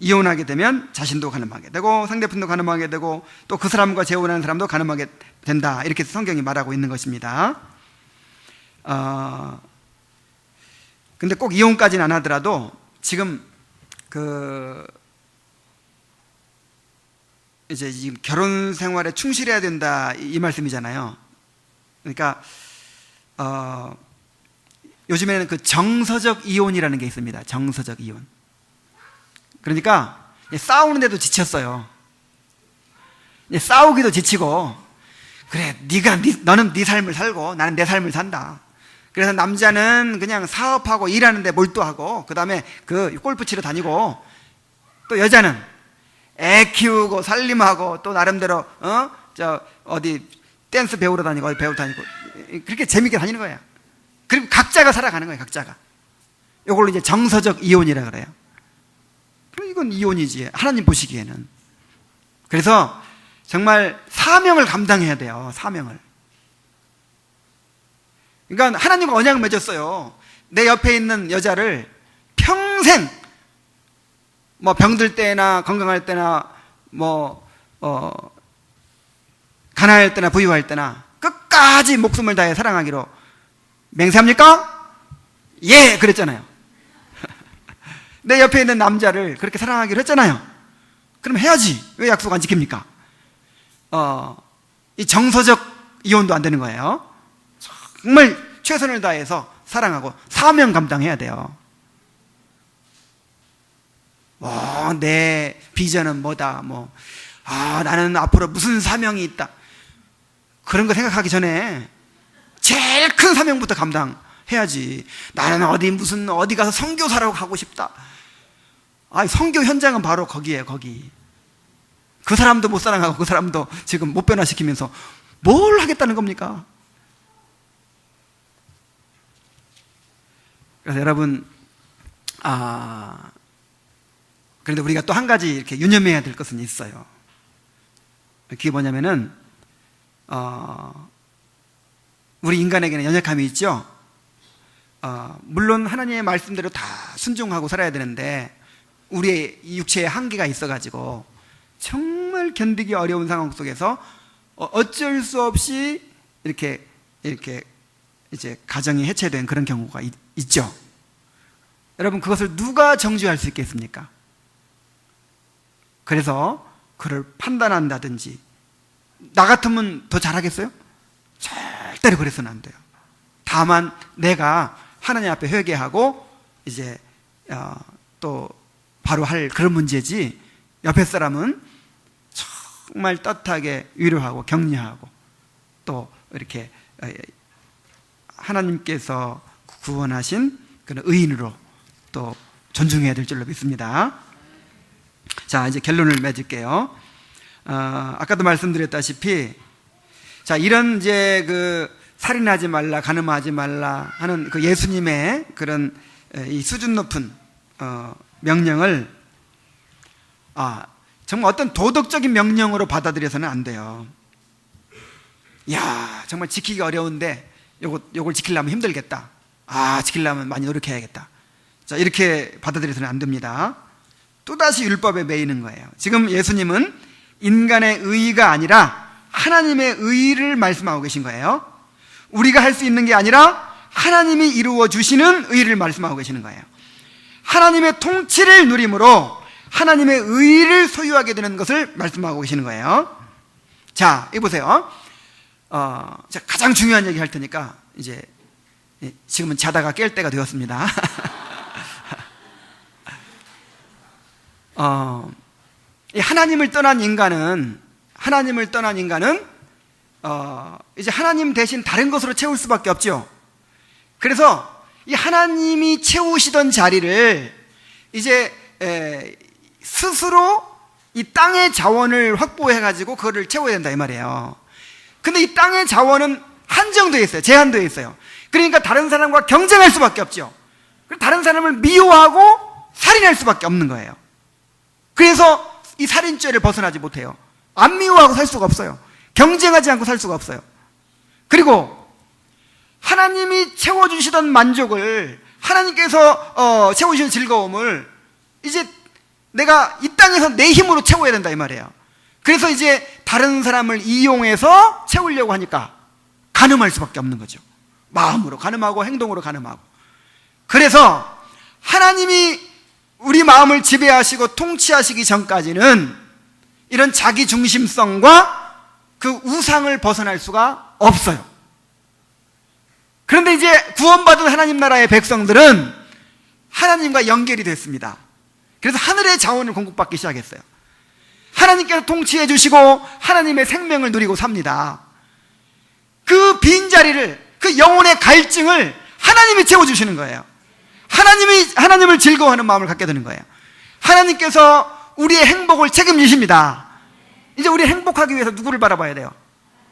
Speaker 1: 이혼하게 되면 자신도 간음하게 되고 상대편도 간음하게 되고 또 그 사람과 재혼하는 사람도 간음하게 된다. 이렇게 성경이 말하고 있는 것입니다. 근데 꼭 이혼까지는 안 하더라도 지금 이제 지금 결혼 생활에 충실해야 된다 이 말씀이잖아요. 그러니까 요즘에는 그 정서적 이혼이라는 게 있습니다. 정서적 이혼. 그러니까 싸우는데도 지쳤어요. 싸우기도 지치고 그래 너는 네 삶을 살고 나는 내 삶을 산다. 그래서 남자는 그냥 사업하고 일하는데 몰두하고 그 다음에 그 골프 치러 다니고 또 여자는 애 키우고 살림하고 또 나름대로 어디 댄스 배우러 다니고 어디 배우러 다니고 그렇게 재밌게 다니는 거야. 그리고 각자가 살아가는 거예요. 각자가. 이걸로 이제 정서적 이혼이라 그래요. 그럼 이건 이혼이지 하나님 보시기에는. 그래서 정말 사명을 감당해야 돼요. 사명을. 그러니까 하나님과 언약을 맺었어요. 내 옆에 있는 여자를 평생 뭐 병들 때나 건강할 때나 뭐 가난할 때나 부유할 때나 끝까지 목숨을 다해 사랑하기로 맹세합니까? 예, 그랬잖아요. 내 옆에 있는 남자를 그렇게 사랑하기로 했잖아요. 그럼 해야지. 왜 약속 안 지킵니까? 이 정서적 이혼도 안 되는 거예요. 정말 최선을 다해서 사랑하고 사명 감당해야 돼요. 내 비전은 뭐다. 나는 앞으로 무슨 사명이 있다. 그런 거 생각하기 전에 제일 큰 사명부터 감당해야지. 나는 어디 가서 선교사라고 가고 싶다. 선교 현장은 바로 거기에요. 거기. 그 사람도 못 사랑하고 그 사람도 지금 못 변화시키면서 뭘 하겠다는 겁니까? 그래서 여러분, 그런데 우리가 또 한 가지 이렇게 유념해야 될 것은 있어요. 그게 뭐냐면은, 우리 인간에게는 연약함이 있죠? 물론 하나님의 말씀대로 다 순종하고 살아야 되는데, 우리의 육체에 한계가 있어가지고, 정말 견디기 어려운 상황 속에서 어쩔 수 없이 이렇게 이제 가정이 해체된 그런 경우가 있죠. 여러분, 그것을 누가 정죄할 수 있겠습니까? 그래서 그를 판단한다든지, 나 같으면 더 잘하겠어요? 절대로 그래서는 안 돼요. 다만 내가 하나님 앞에 회개하고 이제 또 바로 할 그런 문제지, 옆에 사람은 정말 따뜻하게 위로하고 격려하고 또 이렇게 하나님께서 구원하신 그런 의인으로 또 존중해야 될 줄로 믿습니다. 자, 이제 결론을 맺을게요. 아까도 말씀드렸다시피, 자, 이런 이제 그 살인하지 말라, 간음하지 말라 하는 그 예수님의 그런 이 수준 높은 명령을 정말 어떤 도덕적인 명령으로 받아들여서는 안 돼요. 야, 정말 지키기 어려운데 요걸 지키려면 힘들겠다. 지키려면 많이 노력해야겠다. 자, 이렇게 받아들여서는 안 됩니다. 또다시 율법에 매이는 거예요. 지금 예수님은 인간의 의의가 아니라 하나님의 의의를 말씀하고 계신 거예요. 우리가 할 수 있는 게 아니라 하나님이 이루어 주시는 의의를 말씀하고 계시는 거예요. 하나님의 통치를 누림으로 하나님의 의의를 소유하게 되는 것을 말씀하고 계시는 거예요. 자, 이거 보세요. 제가 가장 중요한 얘기 할 테니까 이제 지금은 자다가 깰 때가 되었습니다. 하나님을 떠난 인간은 이제 하나님 대신 다른 것으로 채울 수밖에 없죠. 그래서 이 하나님이 채우시던 자리를 이제 스스로 이 땅의 자원을 확보해가지고 그거를 채워야 된다 이 말이에요. 근데 이 땅의 자원은 한정되어 있어요. 제한되어 있어요. 그러니까 다른 사람과 경쟁할 수밖에 없죠. 다른 사람을 미워하고 살인할 수밖에 없는 거예요. 그래서 이 살인죄를 벗어나지 못해요. 안 미워하고 살 수가 없어요. 경쟁하지 않고 살 수가 없어요. 그리고 하나님이 채워주시던 만족을, 하나님께서 채워주시는 즐거움을 이제 내가 이 땅에서 내 힘으로 채워야 된다 이 말이에요. 그래서 이제 다른 사람을 이용해서 채우려고 하니까 간음할 수밖에 없는 거죠. 마음으로 간음하고 행동으로 간음하고. 그래서 하나님이 우리 마음을 지배하시고 통치하시기 전까지는 이런 자기 중심성과 그 우상을 벗어날 수가 없어요. 그런데 이제 구원받은 하나님 나라의 백성들은 하나님과 연결이 됐습니다. 그래서 하늘의 자원을 공급받기 시작했어요. 하나님께서 통치해 주시고 하나님의 생명을 누리고 삽니다. 그 빈자리를, 그 영혼의 갈증을 하나님이 채워주시는 거예요. 하나님을 즐거워하는 마음을 갖게 되는 거예요. 하나님께서 우리의 행복을 책임지십니다. 이제 우리 행복하기 위해서 누구를 바라봐야 돼요?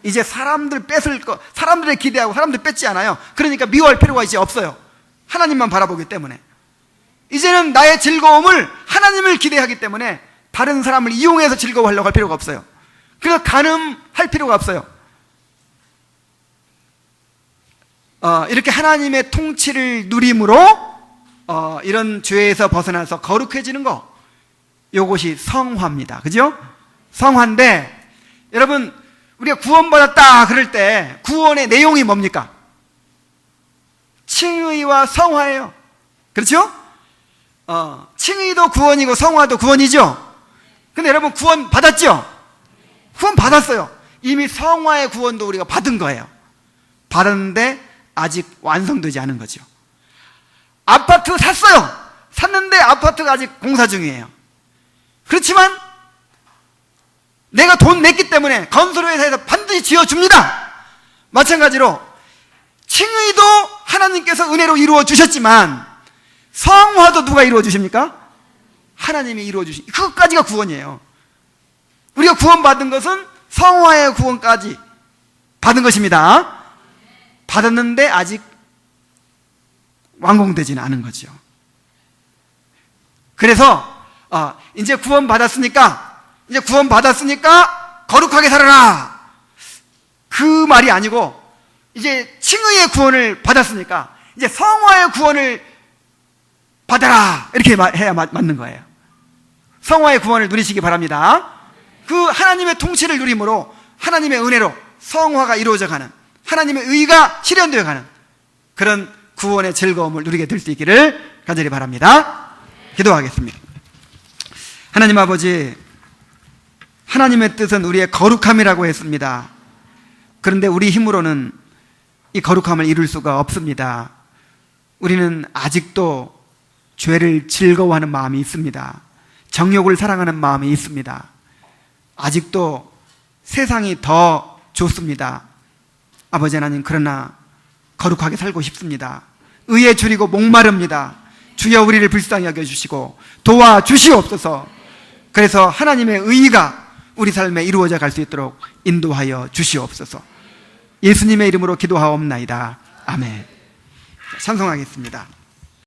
Speaker 1: 이제 사람들의 기대하고 사람들 뺏지 않아요. 그러니까 미워할 필요가 이제 없어요. 하나님만 바라보기 때문에. 이제는 나의 즐거움을 하나님을 기대하기 때문에 다른 사람을 이용해서 즐거워하려고 할 필요가 없어요. 그래서 간음할 필요가 없어요. 이렇게 하나님의 통치를 누림으로 이런 죄에서 벗어나서 거룩해지는 거, 이것이 성화입니다. 그죠? 성화인데, 여러분, 우리가 구원받았다 그럴 때 구원의 내용이 뭡니까? 칭의와 성화예요. 그렇죠? 칭의도 구원이고 성화도 구원이죠. 근데 여러분 구원 받았죠? 구원 받았어요. 이미 성화의 구원도 우리가 받은 거예요. 받았는데 아직 완성되지 않은 거죠. 아파트 샀어요. 샀는데 아파트가 아직 공사 중이에요. 그렇지만 내가 돈 냈기 때문에 건설회사에서 반드시 지어줍니다. 마찬가지로 칭의도 하나님께서 은혜로 이루어 주셨지만 성화도 누가 이루어 주십니까? 하나님이 이루어 주신, 그것까지가 구원이에요. 우리가 구원받은 것은 성화의 구원까지 받은 것입니다. 받았는데 아직 완공되지는 않은 거죠. 그래서 이제 구원받았으니까 거룩하게 살아라, 그 말이 아니고, 이제 칭의의 구원을 받았으니까 이제 성화의 구원을 받아라, 이렇게 해야 맞는 거예요. 성화의 구원을 누리시기 바랍니다. 그 하나님의 통치를 누림으로 하나님의 은혜로 성화가 이루어져 가는, 하나님의 의가 실현되어 가는 그런 구원의 즐거움을 누리게 될 수 있기를 간절히 바랍니다. 기도하겠습니다. 하나님 아버지, 하나님의 뜻은 우리의 거룩함이라고 했습니다. 그런데 우리 힘으로는 이 거룩함을 이룰 수가 없습니다. 우리는 아직도 죄를 즐거워하는 마음이 있습니다. 정욕을 사랑하는 마음이 있습니다. 아직도 세상이 더 좋습니다. 아버지 하나님, 그러나 거룩하게 살고 싶습니다. 의에 줄이고 목마릅니다. 주여 우리를 불쌍히 여겨주시고 도와주시옵소서. 그래서 하나님의 의의가 우리 삶에 이루어져 갈 수 있도록 인도하여 주시옵소서. 예수님의 이름으로 기도하옵나이다. 아멘. 찬송하겠습니다.